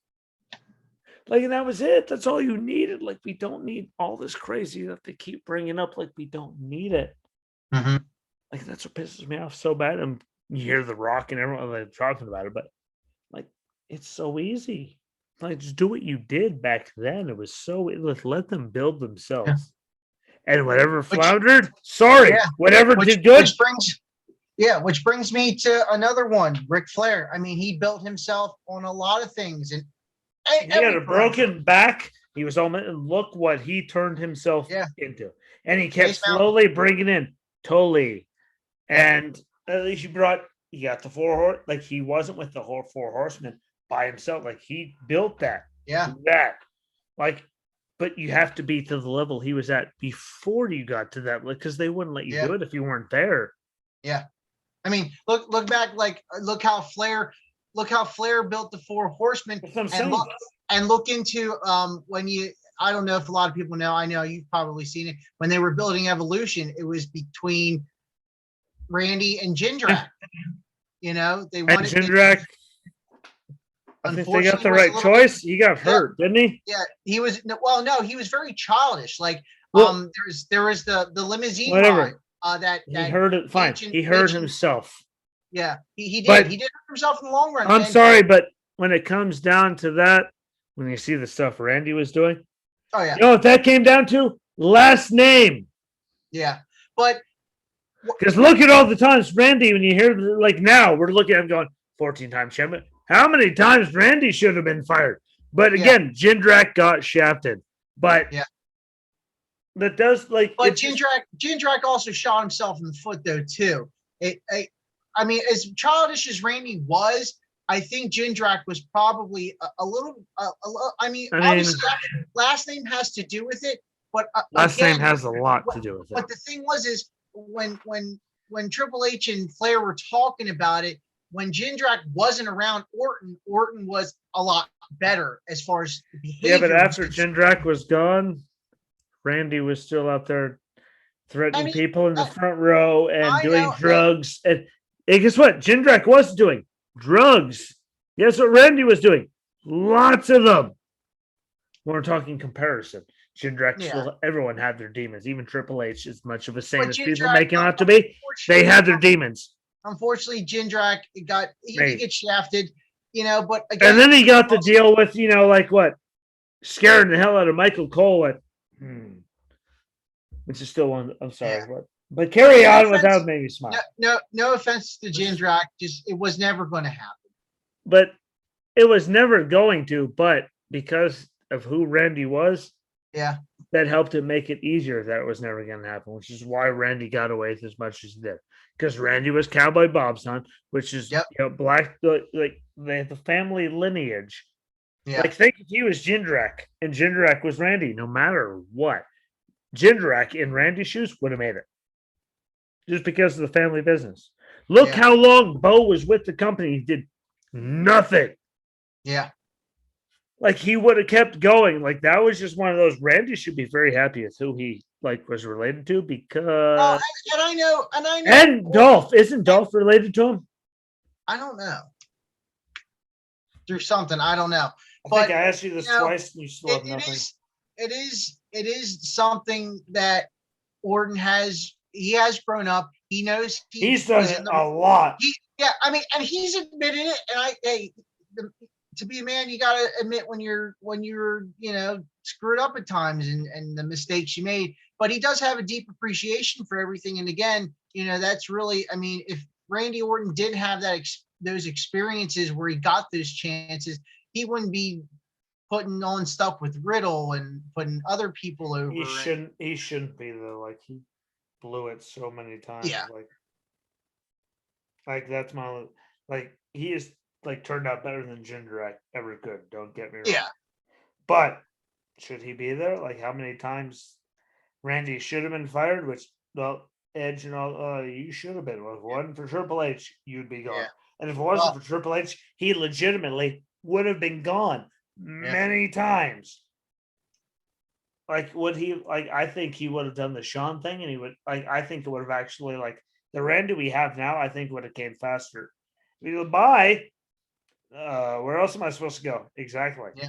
And that was it. That's all you needed. We don't need all this crazy that they keep bringing up. We don't need it. Mm-hmm. That's what pisses me off so bad. And you hear The Rock and everyone talking about it, but it's so easy. Just do what you did back then. It was so. Let them build themselves. Yeah. And whatever floundered, whatever did good. Which brings me to another one, Ric Flair. I mean, he built himself on a lot of things, and he had a broken back. He was all, and look what he turned himself into. And he kept slowly bringing in Tully. And at least you got the 4 horse. He wasn't with the whole 4 horsemen by himself. He built that. Yeah. But you have to be to the level he was at before you got to that, because they wouldn't let you do it if you weren't there. Yeah. I mean, look back, look how Flair built the 4 horsemen, and look into I don't know if a lot of people know, I know you've probably seen it, when they were building Evolution, it was between Randy and Ginger. You know, they And wanted Jindrak, I think they got unfortunately the was a right little bit. choice. He got Yeah, hurt, didn't he? yeah. He was well, no, he was very childish. Like Well, there is the limousine ride whatever. that He hurt it. Fine. ancient He hurt ancient himself. yeah, he did. But He did hurt himself in the long run, I'm man. sorry, but when it comes down to that, when you see the stuff Randy was doing, Oh yeah, you know what that came down to? Last name. yeah. But Because look at all the times Randy, when you hear like now, we're looking at him going 14-time champion. How many times Randy should have been fired? But yeah, again, Jindrak got shafted. But yeah. that does like But it just Jindrak also shot himself in the foot though too. I mean, as childish as Randy was, I think Jindrak was probably a little. I mean, I mean obviously, last name has to do with it, but last name again, has a lot to do with it. but the thing was is when Triple H and Flair were talking about it, when Jindrak wasn't around Orton was a lot better as far as behavior. Yeah, but after was concerned. Jindrak was gone, Randy was still out there threatening I mean, people in the front row and I doing know. drugs. And guess what? Jindrak was doing drugs. Guess what Randy was doing? Lots of them. We're talking comparison. Jindrak Yeah. still, everyone had their demons. Even Triple H, as much of a saint But as people Jindrak, make him out to be, they had their demons. Unfortunately, Jindrak he Right. did get shafted, you know. But again, And then he got to deal with, like what, scaring the hell out of Michael Cole at, which is still one. I'm sorry, Yeah. but carry No on offense- without making me smile. no offense to Jindrak, just it was never going to happen. But it was never going to. But because of who Randy was, Yeah, that helped it make it easier that it was never going to happen, which is why Randy got away with as much as he did. Because Randy was Cowboy Bob's son, which is black, like the family lineage. yeah, Like think if he was Jindrak and Jindrak was Randy, no matter what, Jindrak in Randy's shoes would have made it. Just because of the family business. Look how long Bo was with the company. He did nothing. Yeah. Like he would have kept going. Like that was just one of those. Randy should be very happy with who he was related to because. And I know. And Dolph isn't Dolph related to him? I don't know. Through something I don't know. I think I asked you this twice, and you still have nothing. It is something that Orton has. He has grown up. He knows he's done it a lot. I mean, and he's admitted it. And to be a man, you got to admit when you're screwed up at times and the mistakes you made. But he does have a deep appreciation for everything. And again, that's really, I mean, if Randy Orton did have those experiences where he got those chances, he wouldn't be putting on stuff with Riddle and putting other people over. He shouldn't be though. Like he blew it so many times. Yeah. Like that's he is turned out better than Jindrak ever could. Don't get me wrong. Yeah. But should he be there? Like how many times Randy should have been fired? Which Edge and all you should have been. Well, if it wasn't for Triple H, you'd be gone. Yeah. And if it wasn't for Triple H, he legitimately would have been gone many times. Like would he I think he would have done the Shawn thing, and he would I think it would have actually the Randy we have now, I think would have came faster. Bye. Where else am I supposed to go? Exactly. Yeah.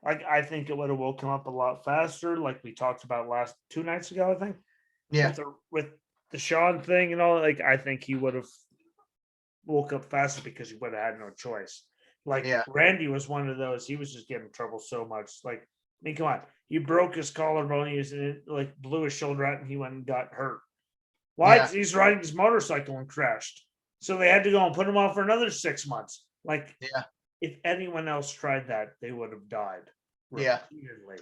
I think it would have woken up a lot faster, like we talked about last 2 nights ago, I think. Yeah. With the Shawn thing and all, I think he would have woke up faster because he would have had no choice. Randy was one of those, he was just getting in trouble so much. I mean, come on. You broke his collarbone, he was blew his shoulder out, and he went and got hurt. Why? Yeah. He's riding his motorcycle and crashed. So they had to go and put him off for another 6 months. If anyone else tried that, they would have died repeatedly.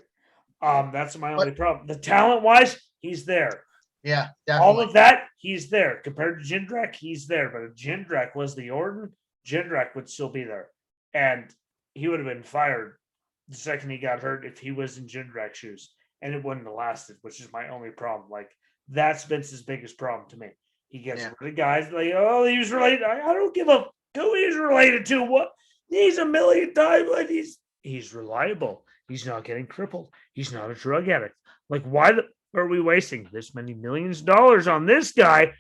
That's my only problem. The talent-wise, he's there. Yeah, definitely. All of that, he's there. Compared to Jindrak, he's there. But if Jindrak was the Orton, Jindrak would still be there. And he would have been fired the second he got hurt if he was in Jindrak's shoes. And it wouldn't have lasted, which is my only problem. That's Vince's biggest problem to me. He gets rid of guys he was related. I don't give a who he's related to. What? He's a million times he's reliable. He's not getting crippled. He's not a drug addict. Why are we wasting this many millions of dollars on this guy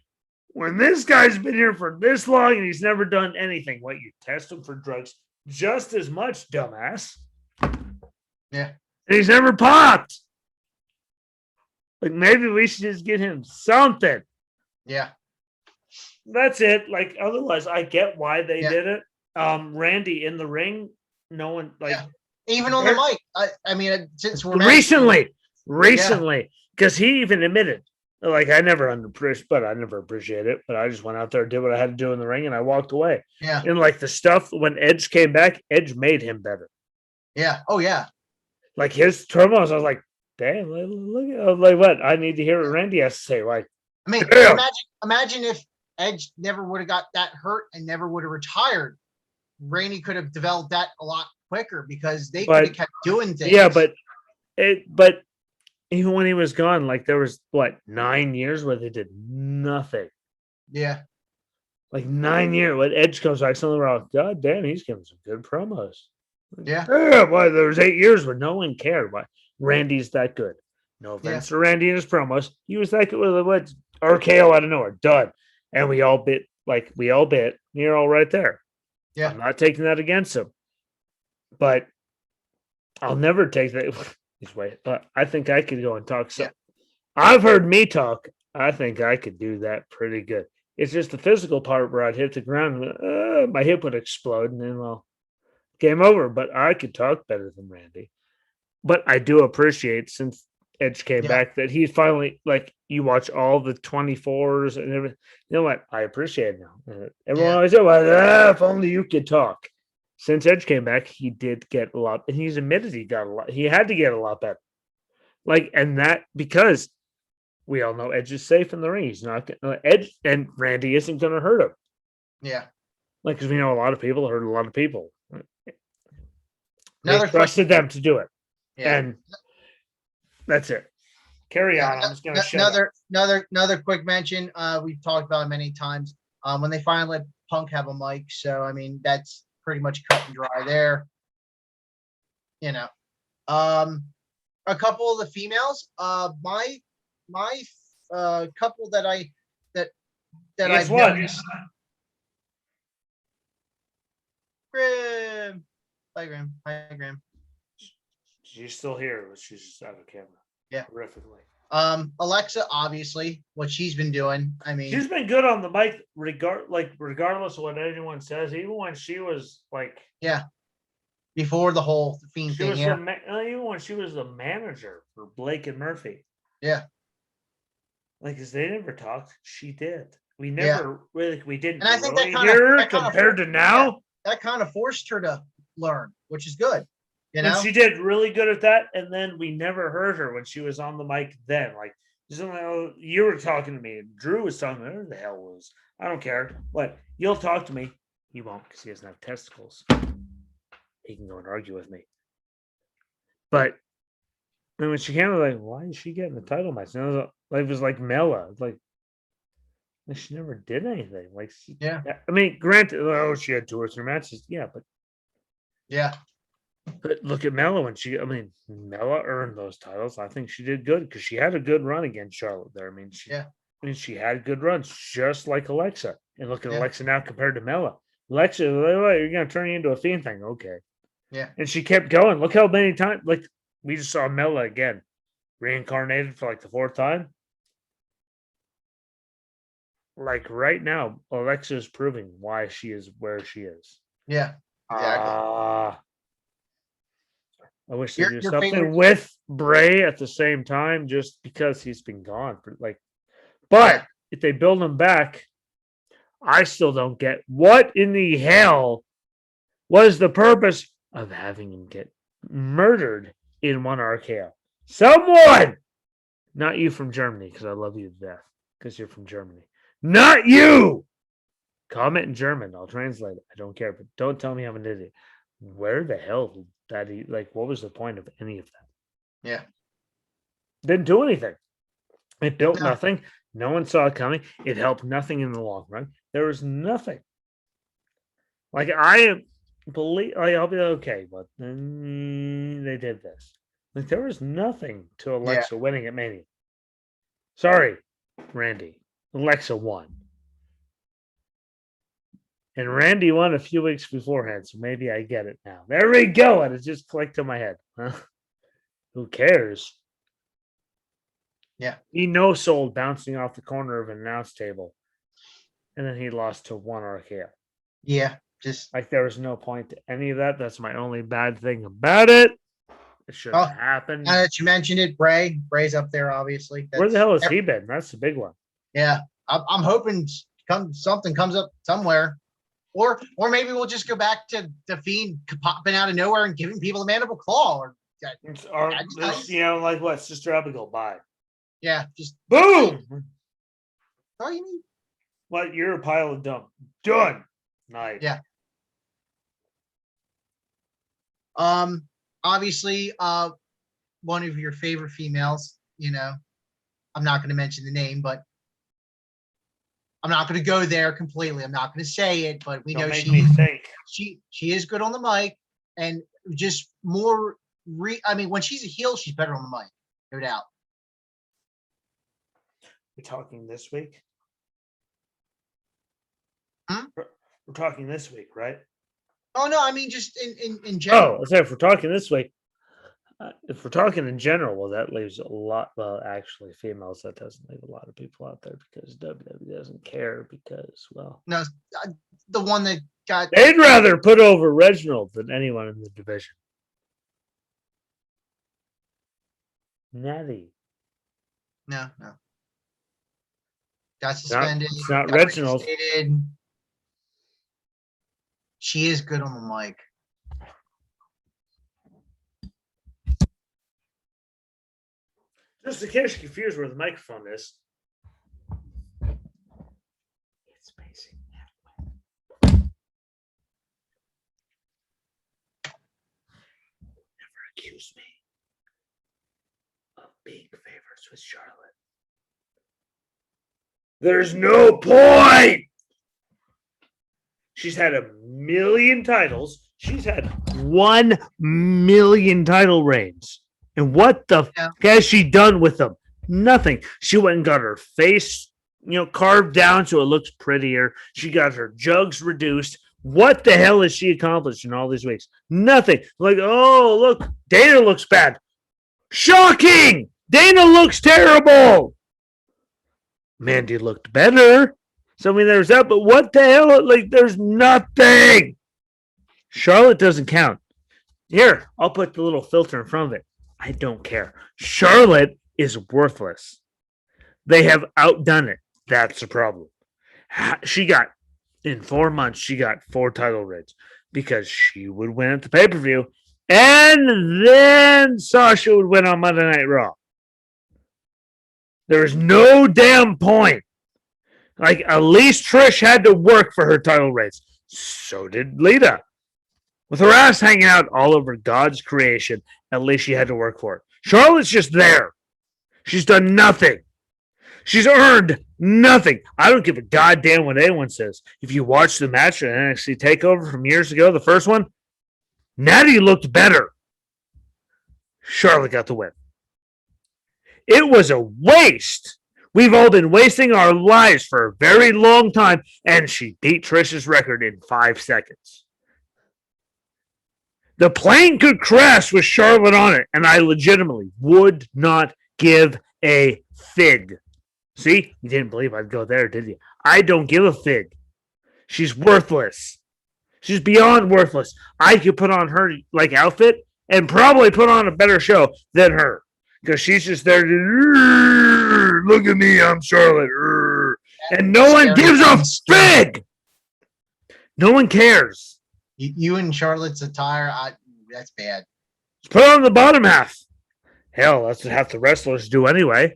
when this guy's been here for this long and he's never done anything, what, you test him for drugs just as much, dumbass? Yeah. And he's never popped. Like, maybe we should just get him something. Yeah. That's it. Like, otherwise, I get why they Yeah. did it. Randy in the ring, no one, like, Yeah. Even on the mic. I mean, since we're recently, because he even admitted, like, I never appreciate it, but I just went out there, did what I had to do in the ring, and I walked away. Yeah. And like the stuff when Edge came back, Edge made him better. Yeah. Oh yeah. Like his promos, I was like, damn, look at, like, what I need to hear what Randy has to say. Like, I mean, damn. imagine if Edge never would have got that hurt and never would have retired. Randy could have developed that a lot quicker because they could have kept doing things. Yeah, but even when he was gone, like there was what 9 years where they did nothing. Yeah. Like 9 years. When Edge comes back, something wrong. God damn, he's giving some good promos. Yeah. Damn, why there was 8 years where no one cared. Why Randy's that good. No offense to Randy and his promos. He was that good with what RKO out of nowhere. Done. And we all bit. You're all right there. Yeah. I'm not taking that against him. But I'll never take that this way. But I think I could go and talk some. Yeah. I've heard me talk. I think I could do that pretty good. It's just the physical part where I'd hit the ground, my hip would explode, and then, well, game over. But I could talk better than Randy. But I do appreciate, since Edge came back, that he finally, like, you watch all the 24s and everything. You know what? I appreciate it now. Everyone always said, well, if only you could talk. Since Edge came back, he did get a lot, and he's admitted he got a lot. He had to get a lot better. Like, and that because we all know Edge is safe in the ring. He's not Edge, and Randy isn't going to hurt him. Yeah. Like, because we know a lot of people hurt a lot of people. They trusted them to do it. Yeah. And that's it. Carry on. I'm just going to shut up. Another quick mention. We've talked about it many times. When they finally let Punk have a mic, so I mean that's pretty much cut and dry there. You know, a couple of the females. My couple that I've noticed. Grim. Hi, Grim. Hi, Grim. She's still here, but she's just out of camera. Yeah. Horrifically. Alexa, obviously, what she's been doing. I mean, she's been good on the mic, regardless of what anyone says. Even when she was like, before the whole Fiend thing, even when she was the manager for Blake and Murphy, like, because they never talked, she did. We never really, we didn't. And I think really that compared to now, that kind of forced her to learn, which is good. You know, and she did really good at that. And then we never heard her when she was on the mic. Then, like, you were talking to me, and Drew was talking to me. Who the hell was? I don't care. What? You'll talk to me. He won't, because he doesn't have testicles. He can go and argue with me. But and when she came, I was like, why is she getting the title match? And it was like Mela. Like, she never did anything. Like, I mean, granted, she had 2 or 3 matches. Yeah, but But look at Mela Mela earned those titles. I think she did good because she had a good run against Charlotte there. I mean, she had good runs, just like Alexa. And look at Alexa now compared to Mela. Alexa, you're going to turn you into a Fiend thing. Okay. Yeah. And she kept going. Look how many times, like, we just saw Mela again, reincarnated for like the 4th time. Like, right now, Alexa is proving why she is where she is. Yeah. Exactly. I wish they do something with Bray at the same time, just because he's been gone for But if they build him back, I still don't get what in the hell was the purpose of having him get murdered in one RKO. Someone, not you from Germany, because I love you to death, because you're from Germany. Not you. Comment in German. I'll translate it. I don't care, but don't tell me I'm an idiot. Where the hell did that? What was the point of any of that? Yeah. Didn't do anything. It built nothing. No one saw it coming. It helped nothing in the long run. There was nothing. Like, I'll be okay, but then they did this. Like, there was nothing to Alexa winning at Mania. Sorry, Randy. Alexa won. And Randy won a few weeks beforehand, so maybe I get it now. There we go. And it just clicked in my head. Huh? Who cares? Yeah. He no-sold bouncing off the corner of an announce table. And then he lost to one RKO. Yeah. Just Like there was no point to any of that. That's my only bad thing about it. It shouldn't Oh, have happened. now that you mentioned it, Bray's up there, obviously. Where the hell has he been? That's the big one. Yeah. I'm hoping something comes up somewhere. Or maybe we'll just go back to the Fiend popping out of nowhere and giving people the mandible claw. Or like what? Sister Abigail, bye. Yeah, just boom. Oh, you mean? What? You're a pile of dump. Done. Nice. Yeah. Obviously, one of your favorite females, I'm not going to mention the name, but I'm not going to go there completely. I'm not going to say it, but we know she is good on the mic, and just more. When she's a heel, she's better on the mic, no doubt. We're talking this week. We're talking this week, right? Oh no, I mean just in general. Oh, so if we're talking this week, if we're talking in general, well, that leaves a lot. Well, actually, females, that doesn't leave a lot of people out there because WWE doesn't care because, well, no, the one that got. They'd rather put over Reginald than anyone in the division. Natty. No. Got suspended. It's not Reginald. She is good on the mic. Just in case you're confused where the microphone is. It's facing that way. Never accuse me of being favorites with Charlotte. There's no point. She's had 1 million titles. She's had 1 million title reigns. And what the fuck has she done with them? Nothing. She went and got her face, carved down so it looks prettier. She got her jugs reduced. What the hell has she accomplished in all these weeks? Nothing. Like, oh, look, Dana looks bad. Shocking! Dana looks terrible. Mandy looked better. So, there's that, but what the hell? Like, there's nothing. Charlotte doesn't count. Here, I'll put the little filter in front of it. I don't care. Charlotte is worthless. They have outdone it. That's the problem. In 4 months, she got 4 title reigns because she would win at the pay-per-view, and then Sasha would win on Monday Night Raw. There's no damn point. Like, at least Trish had to work for her title reigns. So did Lita. With her ass hanging out all over God's creation, at least she had to work for it. Charlotte's just there. She's done nothing. She's earned nothing. I don't give a goddamn what anyone says. If you watch the match at NXT TakeOver from years ago, the first one, Natty looked better. Charlotte got the win. It was a waste. We've all been wasting our lives for a very long time, and she beat Trish's record in 5 seconds. The plane could crash with Charlotte on it, and I legitimately would not give a fig. See? You didn't believe I'd go there, did you? I don't give a fig. She's worthless. She's beyond worthless. I could put on her outfit and probably put on a better show than her. Because she's just there to, look at me, I'm Charlotte. And no one gives a fig. No one cares. You and Charlotte's attire, that's bad. Just put on the bottom half. Hell, that's what half the wrestlers do anyway.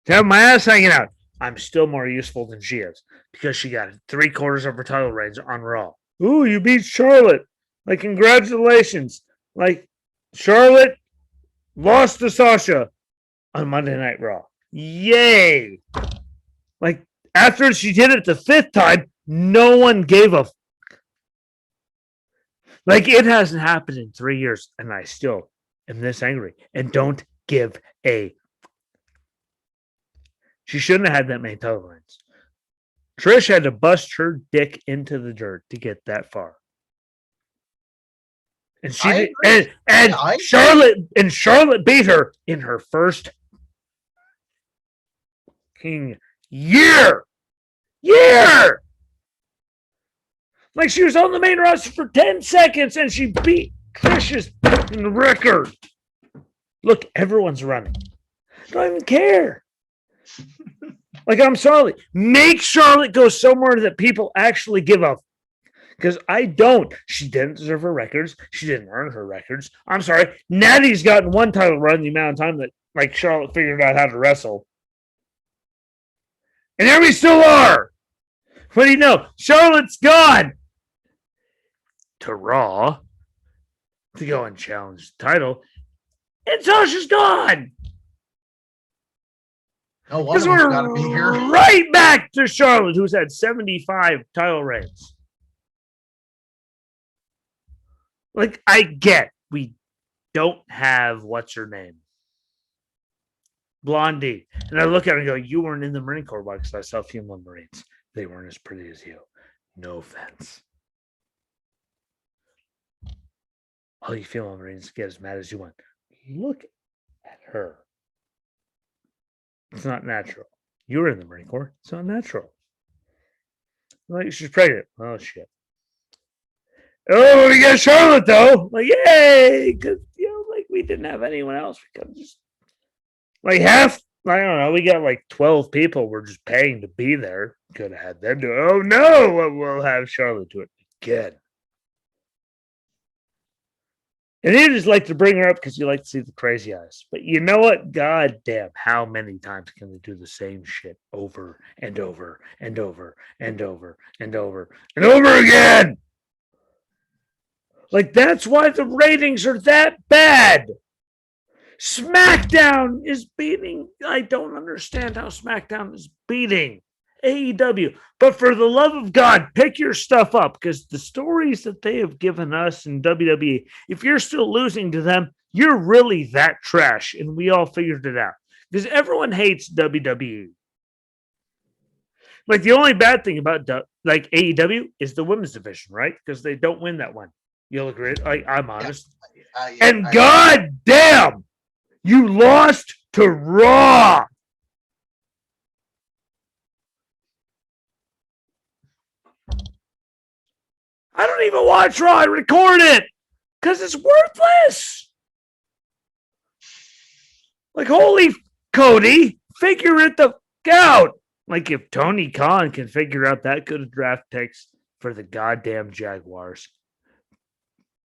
To have my ass hanging out. I'm still more useful than she is because she got 3/4 of her title reigns on Raw. Ooh, you beat Charlotte. Like, congratulations. Like, Charlotte lost to Sasha on Monday Night Raw. Yay. Like, after she did it the 5th time, no one gave a like, it hasn't happened in 3 years, and I still am this angry and don't give a. She shouldn't have had that many title reigns. Trish had to bust her dick into the dirt to get that far. And she I did, agree. and Yeah, I Charlotte beat her in her first king year. Like she was on the main roster for 10 seconds and she beat Trish's record. Look, everyone's running. I don't even care. Like, I'm sorry. Make Charlotte go somewhere that people actually give up. Because I don't. She didn't deserve her records. She didn't earn her records. I'm sorry. Natty's gotten one title run the amount of time that like Charlotte figured out how to wrestle. And there we still are. What do you know? Charlotte's gone to Raw to go and challenge the title. And Sasha's gone. no one Because of them's we're got to be here. right back to Charlotte, who's had 75 title reigns. Like, I get we don't have what's her name? Blondie. And I look at her and go, you weren't in the Marine Corps because I saw female Marines. They weren't as pretty as you. No offense. All you female Marines get as mad as you want. Look at her. It's not natural. You were in the Marine Corps. It's not natural. Like, she's pregnant. Oh, shit. Oh, we got Charlotte, though. Like, yay. Because, like, we didn't have anyone else. We could just, like, half, I don't know, we got like 12 people we're just paying to be there. Could have had them do it. Oh, no. We'll have Charlotte do it again. And you just like to bring her up because you like to see the crazy eyes. But you know what? God damn, how many times can they do the same shit over and over and over and over and over and over again? Like, that's why the ratings are that bad. SmackDown is beating. I don't understand how SmackDown is beating AEW. But for the love of God, pick your stuff up because the stories that they have given us in WWE, if you're still losing to them, you're really that trash. And we all figured it out because everyone hates WWE. Like, the only bad thing about like AEW is the women's division, right? Because they don't win that one. You'll agree. I'm honest. And God damn, you lost to Raw. I don't even watch Raw. I record it because it's worthless. Like, holy Cody, figure it the out. Like, if Tony Khan can figure out that good a draft picks for the goddamn Jaguars,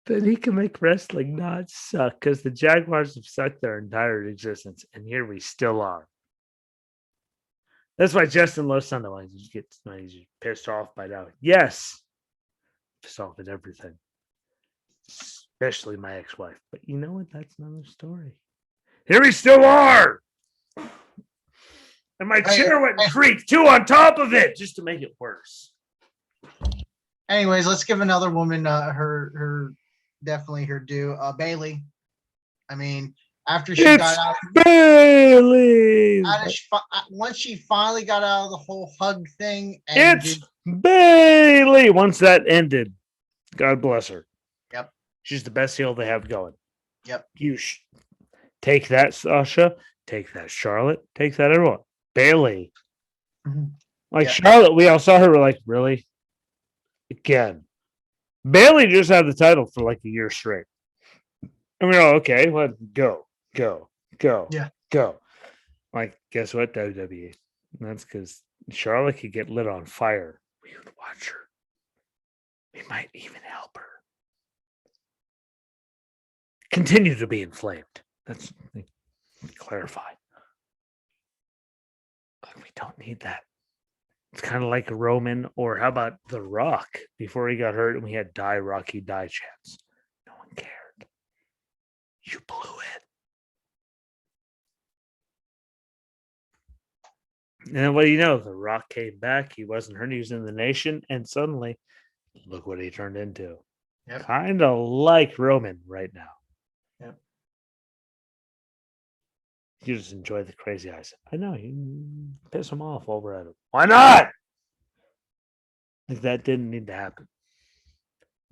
then he can make wrestling not suck because the Jaguars have sucked their entire existence, and here we still are. That's why Justin loves Sunday. He's pissed off by now. Yes, pissed off at everything, especially my ex-wife. But you know what? That's another story. Here we still are. And my chair went and creaked too on top of it just to make it worse. Anyways, let's give another woman her definitely her due. Bailey. I mean, after she got out, Bailey. Once she finally got out of the whole hug thing, and it's Bailey. Once that ended, God bless her. Yep, she's the best heel they have going. Yep, you take that, Sasha. Take that, Charlotte. Take that, everyone. Bailey. Mm-hmm. Like, yeah. Charlotte, we all saw her. We're like, really? Again. Bailey just had the title for like a year straight. And we're all, okay, well, go. Yeah. Go. Like, guess what, WWE? And that's because Charlotte could get lit on fire. We would watch her. We might even help her. Continue to be inflamed. That's clarify. We don't need that. It's kind of like Roman, or how about The Rock before he got hurt and we had Die Rocky Die chants. No one cared. You blew it. And then what do you know? The Rock came back. He wasn't hurt. He was in the Nation. And suddenly, look what he turned into. Yep. Kind of like Roman right now. Yep. You just enjoy the crazy eyes. I know. You piss him off over at him. Why not? Like that didn't need to happen.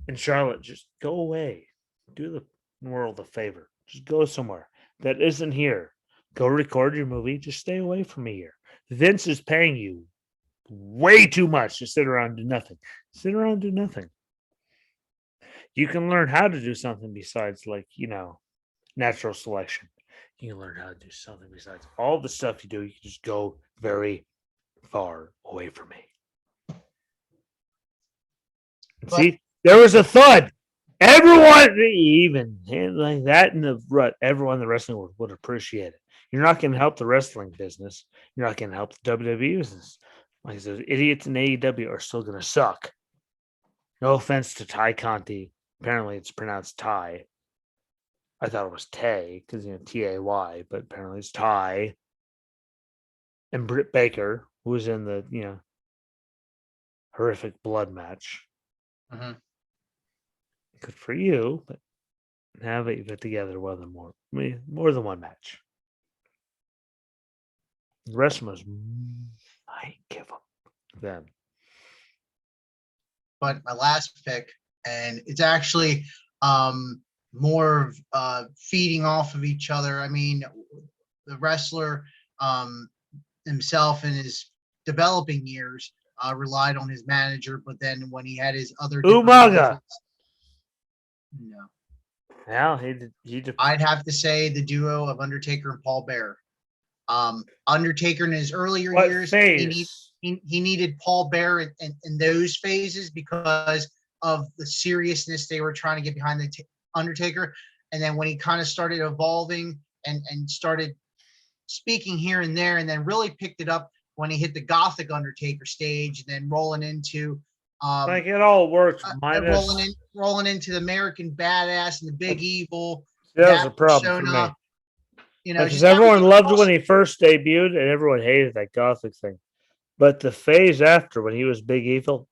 And Charlotte, just go away. Do the world a favor. Just go somewhere that isn't here. Go record your movie. Just stay away from me here. Vince is paying you way too much to sit around and do nothing. Sit around and do nothing. You can learn how to do something besides, like, natural selection. You can learn how to do something besides all the stuff you do. You can just go very far away from me. And But see, there was a thud. Everyone, even like that in the rut, everyone in the wrestling world would appreciate it. You're not going to help the wrestling business. You're not going to help the WWE business. Like those idiots in AEW are still going to suck. No offense to Ty Conti. Apparently, it's pronounced Ty. I thought it was Tay because Tay, but apparently it's Ty. And Britt Baker, who was in the horrific blood match. mhm. Good for you, but now that you've put together more than one match. The rest of us, I give up them. But my last pick, and it's actually more of feeding off of each other. I mean, the wrestler himself in his developing years relied on his manager, but then when he had his other different Umaga. managers, no. Now he did. I'd have to say the duo of Undertaker and Paul Bearer. Undertaker in his earlier What years, phase? he needed Paul Bearer in those phases because of the seriousness they were trying to get behind the Undertaker. And then when he kind of started evolving and started speaking here and there, and then really picked it up when he hit the Gothic Undertaker stage, and then rolling into Like it all works minus. rolling into the American Badass and the Big Evil. That was a That problem showing for me. up. Because Just everyone everything loved across- when he first debuted, and everyone hated that Gothic thing. But the phase after, when he was Big Evil,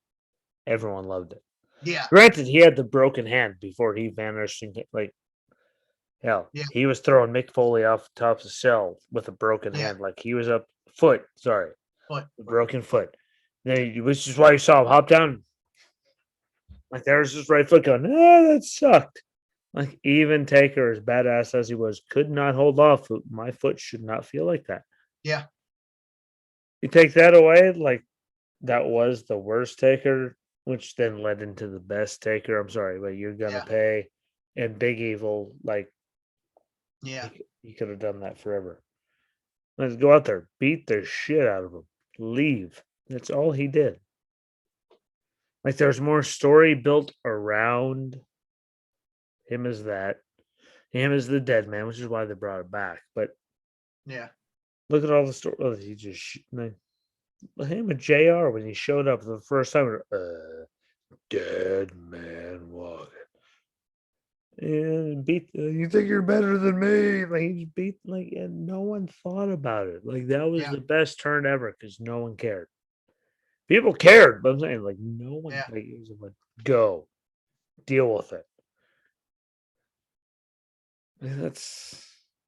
everyone loved it. Yeah, Granted, he had the broken hand before he vanished. And hell, yeah, he was throwing Mick Foley off the top of the cell with a broken yeah. hand, like he was a foot. Sorry, But a broken foot. Which is why you saw him hop down. Like there was his right foot going. That sucked. Like even Taker, as badass as he was, could not hold off. My foot should not feel like that. yeah, You take that away, like that was the worst Taker, which then led into the best Taker. I'm sorry, but you're gonna yeah, pay. And Big Evil, like yeah, you could have done that forever. Let's go out there, beat the shit out of him, leave. That's all he did. Like there's more story built around him as that, him as the dead man, which is why they brought it back. But yeah, look at all the story. Oh, he just him and JR when he showed up the first time. Dead man walking. And beat. You think you're better than me? Like he beat. Like and no one thought about it. Like that was yeah, the best turn ever because no one cared. People cared, but I'm saying like no one. yeah. Like it was like go deal with it. And that's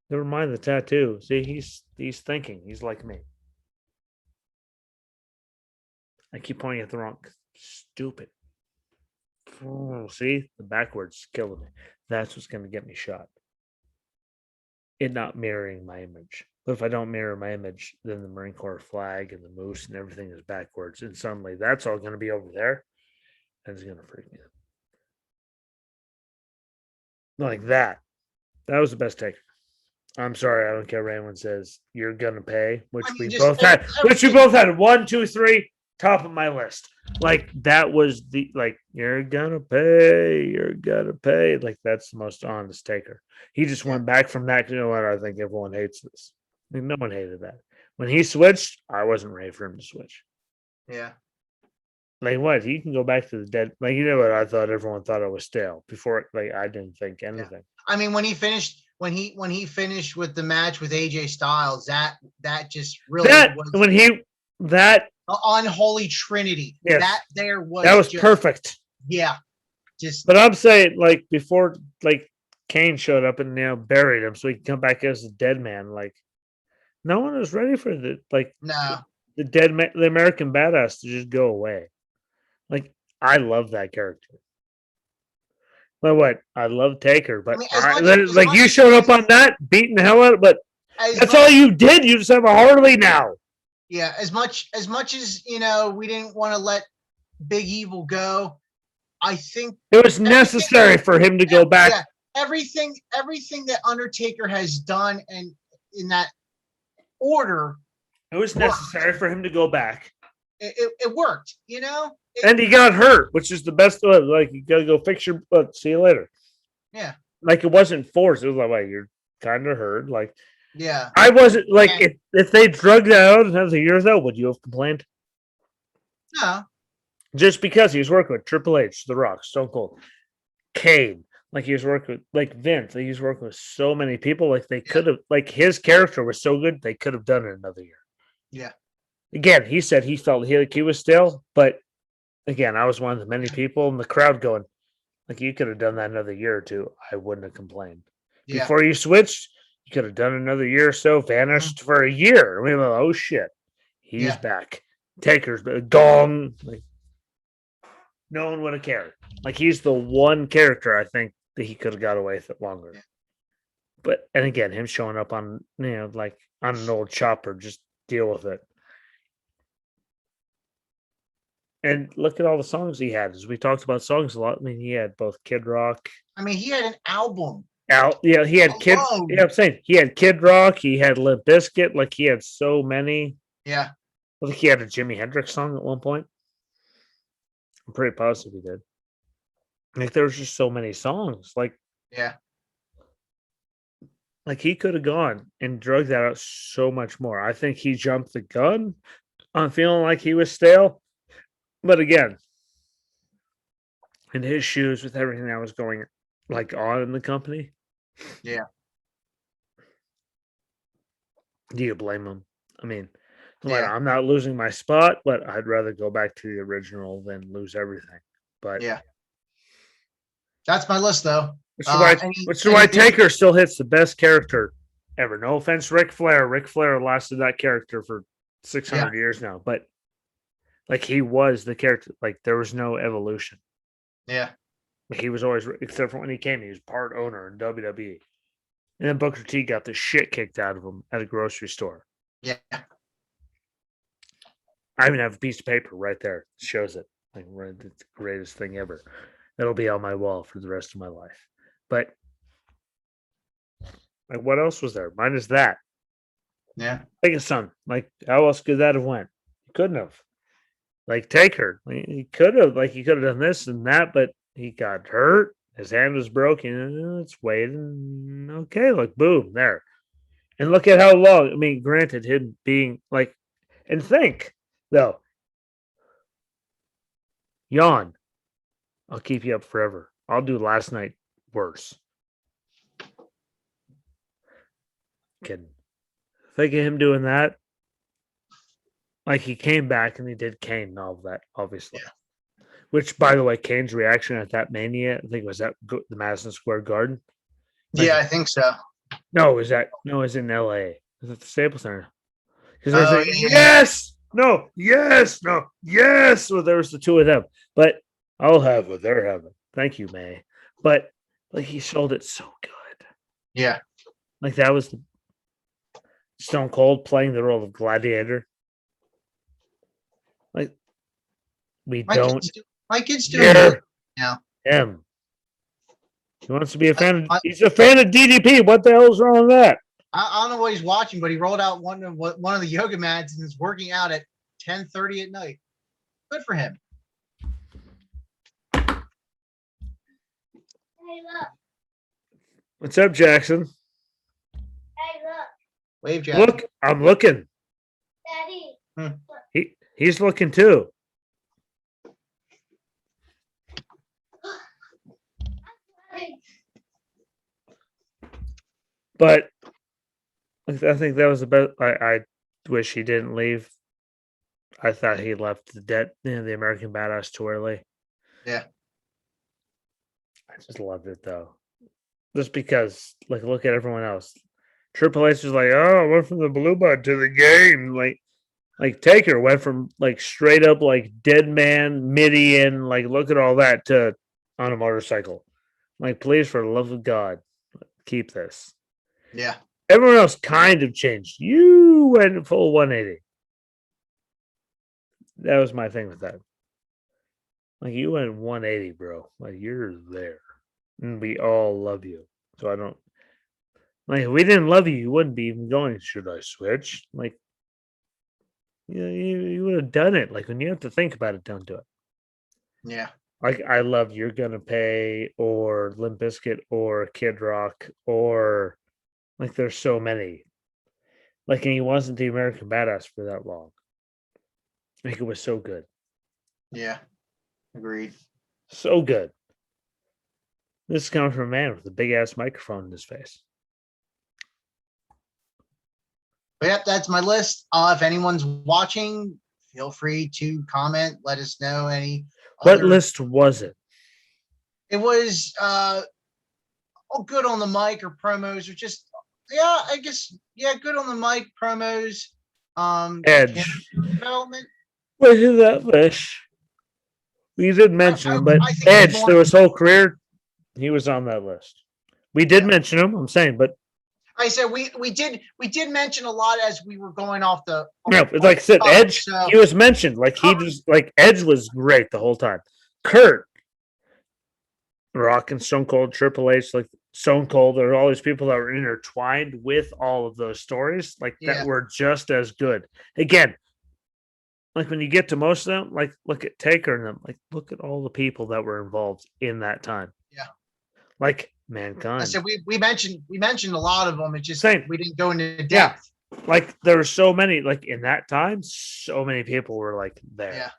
never mind the tattoo. See, he's thinking. He's like me. I keep pointing at the wrong. Stupid. Oh, see, the backwards killing me. That's what's going to get me shot. It not mirroring my image. But if I don't mirror my image, then the Marine Corps flag and the moose and everything is backwards. And suddenly that's all going to be over there. And it's going to freak me out. Like that. That was the best take. I'm sorry, I don't care what anyone says. You're gonna pay, which I mean, we just both had. Which we both had 1, 2, 3, top of my list. Like that was the you're gonna pay, you're gonna pay. Like that's the most honest taker. He just went back from that. You know what? I think everyone hates this. Like, no one hated that. When he switched, I wasn't ready for him to switch. Yeah, Like what? He can go back to the dead. Like you know what? I thought everyone thought it was stale before. Like I didn't think yeah. anything. I mean, when he finished with the match with AJ Styles, that just really That was when he that the unholy trinity. yes, That there was that was just, perfect. yeah, just But I'm saying, like, before, like, Kane showed up and buried him so he could come back as a dead man. Like, no one was ready for no, the dead man, the American badass to just go away. Like I love that character. But what? I love Taker, I but mean, like you showed up on that, beating the hell out of, but as that's much, all you did. You just have a Harley now. yeah, as much as we didn't want to let Big Evil go. I think It was everything, necessary for him to go back. yeah, everything that Undertaker has done and in that order It was worked. necessary for him to go back. It worked, And he got hurt, which is the best. Like, you gotta go fix your butt. See you later. Yeah. Like, it wasn't forced. It was like, wait, you're kind of hurt. Like, Yeah. I wasn't like, Yeah. if they drug that out and that was a year ago, would you have complained? No. Just because he was working with Triple H, The Rock, Stone Cold, Kane, like he was working with, like Vince, like he was working with so many people. Like, they could have, like, his character was so good, they could have done it another year. Yeah. Again, he said he felt like he was stale, but again, I was one of the many people in the crowd going, like, you could have done that another year or two. I wouldn't have complained. Yeah. Before you switched, you could have done another year or so, vanished for a year. I mean, like, oh shit, he's back. Taker's gone. Like, no one would have cared. Like, he's the one character I think that he could have got away with it longer. Yeah. But and again, him showing up on like on an old chopper, just deal with it. And look at all the songs he had. As we talked about songs a lot. I mean, he had both Kid Rock. I mean, he had an album. Yeah, he had Kid. Alone. Yeah, I'm saying he had Kid Rock. He had Limp Bizkit. Like, he had so many. Yeah. I think he had a Jimi Hendrix song at one point. I'm pretty positive he did. Like, there was just so many songs. Yeah. Like, he could have gone and drug that out so much more. I think he jumped the gun on feeling like he was stale. But again, in his shoes, with everything that was going like on in the company, Yeah. do you blame him? I mean, Yeah. I'm not losing my spot, but I'd rather go back to the original than lose everything. But Yeah. That's my list, though. which is why Taker still hits the best character ever. No offense, Ric Flair. Ric Flair lasted that character for 600 years now, but like, he was the character. Like, there was no evolution. Yeah. He was always, except for when he came, he was part owner in WWE. And then Booker T got the shit kicked out of him at a grocery store. Yeah. I even have a piece of paper right there. It shows it. Like, it's the greatest thing ever. It'll be on my wall for the rest of my life. But like, what else was there? Minus that. Yeah. Take a son. Like, how else could that have went? He couldn't have. Like, Taker. He could have. Like, he could have done this and that, but he got hurt. His hand was broken. It's waiting. Okay, like, boom, there. And look at how long. I mean, granted, him being like, and think though, yawn. I'll keep you up forever. I'll do last night worse. Kidding. Think of him doing that. Like, he came back and he did Kane and all of that, obviously. Yeah. Which, by the way, Kane's reaction at that Mania, I think it was at the Madison Square Garden. Like, Yeah, I think so. No, it was in LA. It was at the Staples Center. Because Oh, like, yes, no, yes, no, yes. Well, there was the two of them. But I'll have what they're having. Thank you, May. But like, he sold it so good. Yeah. Like, that was the Stone Cold playing the role of gladiator. Like, we don't My kid's doing good now. him. He wants to be a fan of. He's a fan of DDP. What the hell's wrong with that? I don't know what he's watching, but he rolled out one of the yoga mats and is working out at 10:30 at night. Good for him. Hey, look. What's up, Jackson? Hey, look. Wave Jack. Look, I'm looking. Daddy. He's looking too. But I think that was the best. I wish he didn't leave. I thought he left the American Badass too early. Yeah. I just loved it though. Just because, like, look at everyone else. Triple H was like, "Oh, I went from the blue bud to the game." Like, Like Taker went from like straight up like dead man, Midian, like look at all that to on a motorcycle. Like, please, for the love of God, keep this. Yeah. Everyone else kind of changed. You went full 180. That was my thing with that. Like, you went 180, bro. Like, you're there. And we all love you. So I don't like if we didn't love you, you wouldn't be even going, should I switch? Like, you would have done it. Like when you have to think about it, don't do it. Yeah. Like I love You're Gonna Pay or Limp Bizkit or Kid Rock or like there's so many. Like and he wasn't the American Badass for that long. Like it was so good. Yeah. Agreed. So good. This comes from a man with a big ass microphone in his face. But yep, that's my list. If anyone's watching, feel free to comment. Let us know any. What list was it? It was all good on the mic or promos or just I guess good on the mic promos. Edge. Development. Was it that list? We did mention him, but I think Edge, through his whole career, he was on that list. We did mention him. I'm saying, but I said we did mention a lot as we were going off the. no, like I said, Edge. He was mentioned. Like he just like Edge was great the whole time. Kurt, Rock and Stone Cold, Triple H, like Stone Cold, there are all these people that were intertwined with all of those stories, like that were just as good. Again, like when you get to most of them, like look at Taker and them, like look at all the people that were involved in that time. Yeah. Like Mankind. I said we mentioned a lot of them. It just Same. we didn't go into depth. Yeah. Like there were so many, like in that time, so many people were like there. Yeah.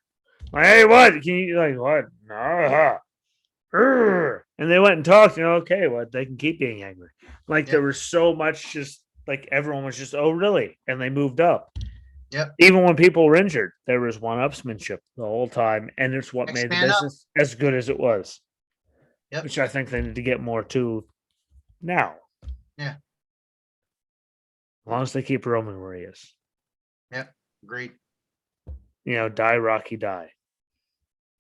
Like, hey, what? Can you like what? Nah. And they went and talked, okay, what they can keep being angry. Like there was so much just like everyone was just, oh really? And they moved up. Yep. Even when people were injured, there was one-upsmanship the whole time, and it's what made the business as good as it was. Yep. Which I think they need to get more to now. Yeah. As long as they keep Roman where he is. Yep. Agreed. Die Rocky die.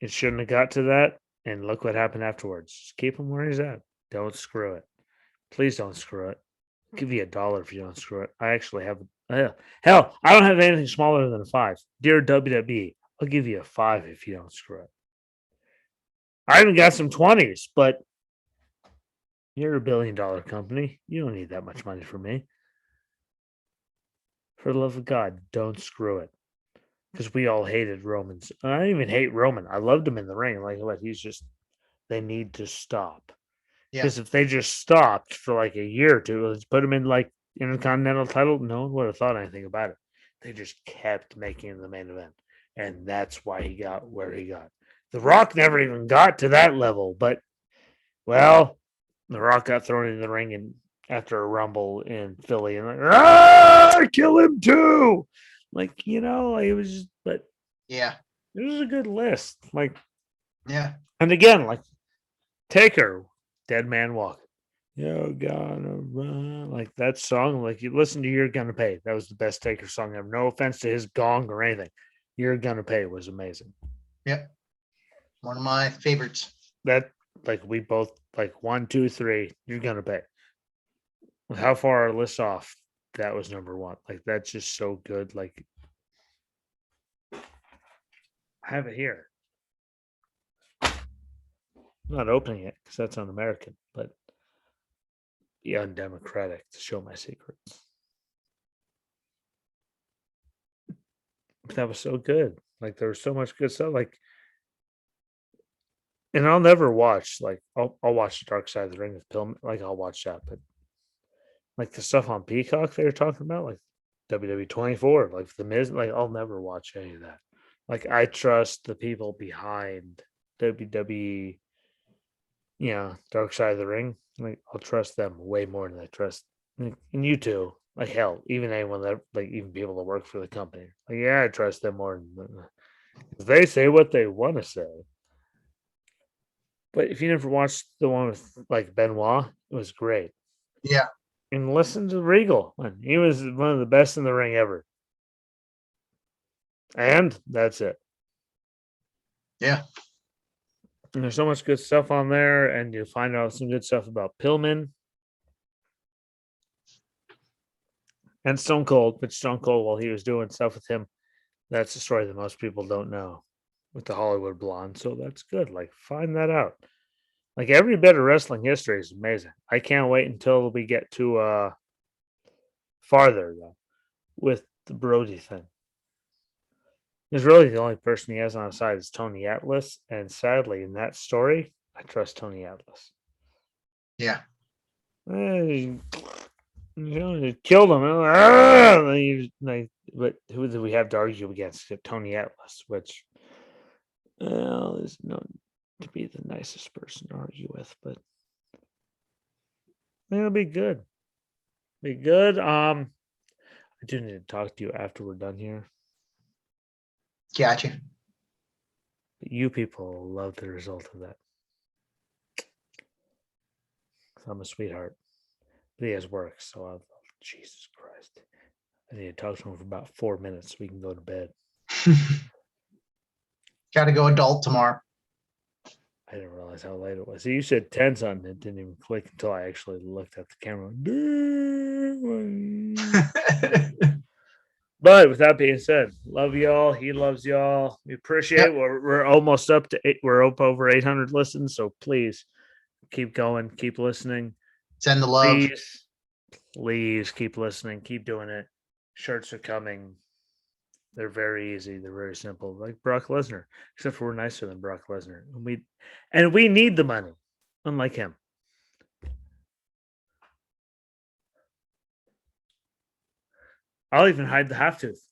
It shouldn't have got to that, and look what happened afterwards. Just keep him where he's at. Don't screw it. Please don't screw it. I'll give you $1 if you don't screw it. I actually have hell, I don't have anything smaller than a 5. Dear WWE, I'll give you a 5 if you don't screw it. I even got some 20s, but you're a $1 billion company. You don't need that much money from me. For the love of God, don't screw it. Because we all hated Romans. I didn't even hate Roman. I loved him in the ring. Like what he's just they need to stop. Because if they just stopped for like a year or two, let's put him in like Intercontinental title, no one would have thought anything about it. They just kept making him the main event. And that's why he got where he got. The Rock never even got to that level, but well, The Rock got thrown in the ring and after a rumble in Philly and like, kill him too. Like, it was just, but yeah, it was a good list. Like, yeah. And again, like Taker, Dead Man Walking. You're gonna run. Like that song, like you listen to You're Gonna Pay. That was the best Taker song ever. No offense to his gong or anything. You're Gonna Pay was amazing. Yep. One of my favorites. That like we both like 1, 2, 3, You're Gonna Pay. How far our list off? That was number 1. Like that's just so good. Like I have it here. I'm not opening it because that's un-American, but be undemocratic to show my secrets. But that was so good. Like there was so much good stuff. Like, and I'll never watch. Like I'll watch the Dark Side of the Ring with Pillman. Like I'll watch that, but like the stuff on Peacock they were talking about, like WWE 24, like The Miz. Like I'll never watch any of that. Like I trust the people behind WWE. Dark Side of the Ring. Like I'll trust them way more than I trust and you too. Like hell, even anyone that like even people that work for the company. Like I trust them more than they say what they want to say. But if you never watched the one with like Benoit, it was great. Yeah. And listen to Regal. Man, he was one of the best in the ring ever. And that's it. Yeah. And there's so much good stuff on there, and you find out some good stuff about Pillman and Stone Cold. But Stone Cold, while he was doing stuff with him, that's a story that most people don't know with the Hollywood Blonde. So that's good. Like, find that out. Like, every bit of wrestling history is amazing. I can't wait until we get to farther though with the Brody thing. Because really the only person he has on his side is Tony Atlas, and sadly, in that story, I trust Tony Atlas. Yeah. You know, he killed him. And but who do we have to argue against? Except Tony Atlas, which is known to be the nicest person to argue with, but it'll be good. Be good. I do need to talk to you after we're done here. Gotcha. You people love the result of that. 'Cause I'm a sweetheart. But he has work, so I'll, Jesus Christ. I need to talk to him for about 4 minutes so we can go to bed. Got to go adult tomorrow. I didn't realize how late it was. See, you said 10 something. It didn't even click until I actually looked at the camera. But with that being said, love y'all. He loves y'all. We appreciate it. Yep. We're almost up to we're up over 800 listens. So please keep going, keep listening. Send the love. Please keep listening, keep doing it. Shirts are coming. They're very easy. They're very simple, like Brock Lesnar, except for we're nicer than Brock Lesnar. And we need the money, unlike him. I'll even hide the half tooth.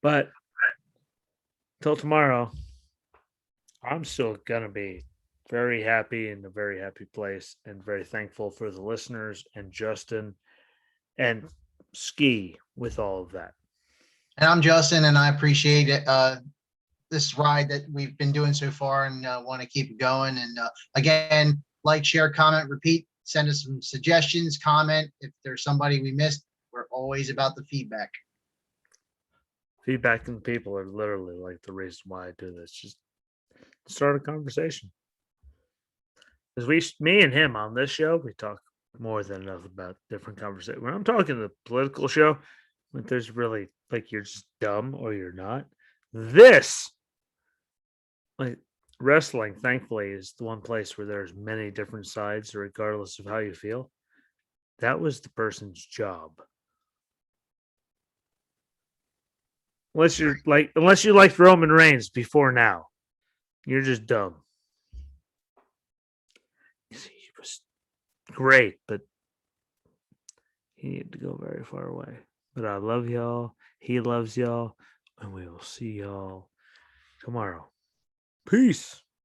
But till tomorrow, I'm still gonna be very happy in a very happy place and very thankful for the listeners and Justin and Ski with all of that. And I'm Justin, and I appreciate it. This ride that we've been doing so far, and want to keep it going. And again, like, share, comment, repeat. Send us some suggestions, comment. If there's somebody we missed, we're always about the feedback. Feedback from people are literally like the reason why I do this. Just start a conversation. Because me and him on this show, we talk more than enough about different conversations. When I'm talking the political show, when there's really like you're just dumb or you're not. This, like wrestling, thankfully, is the one place where there's many different sides, regardless of how you feel. That was the person's job. Unless you liked Roman Reigns before now, you're just dumb. He was great, but he needed to go very far away. But I love y'all. He loves y'all. And we will see y'all tomorrow. Peace.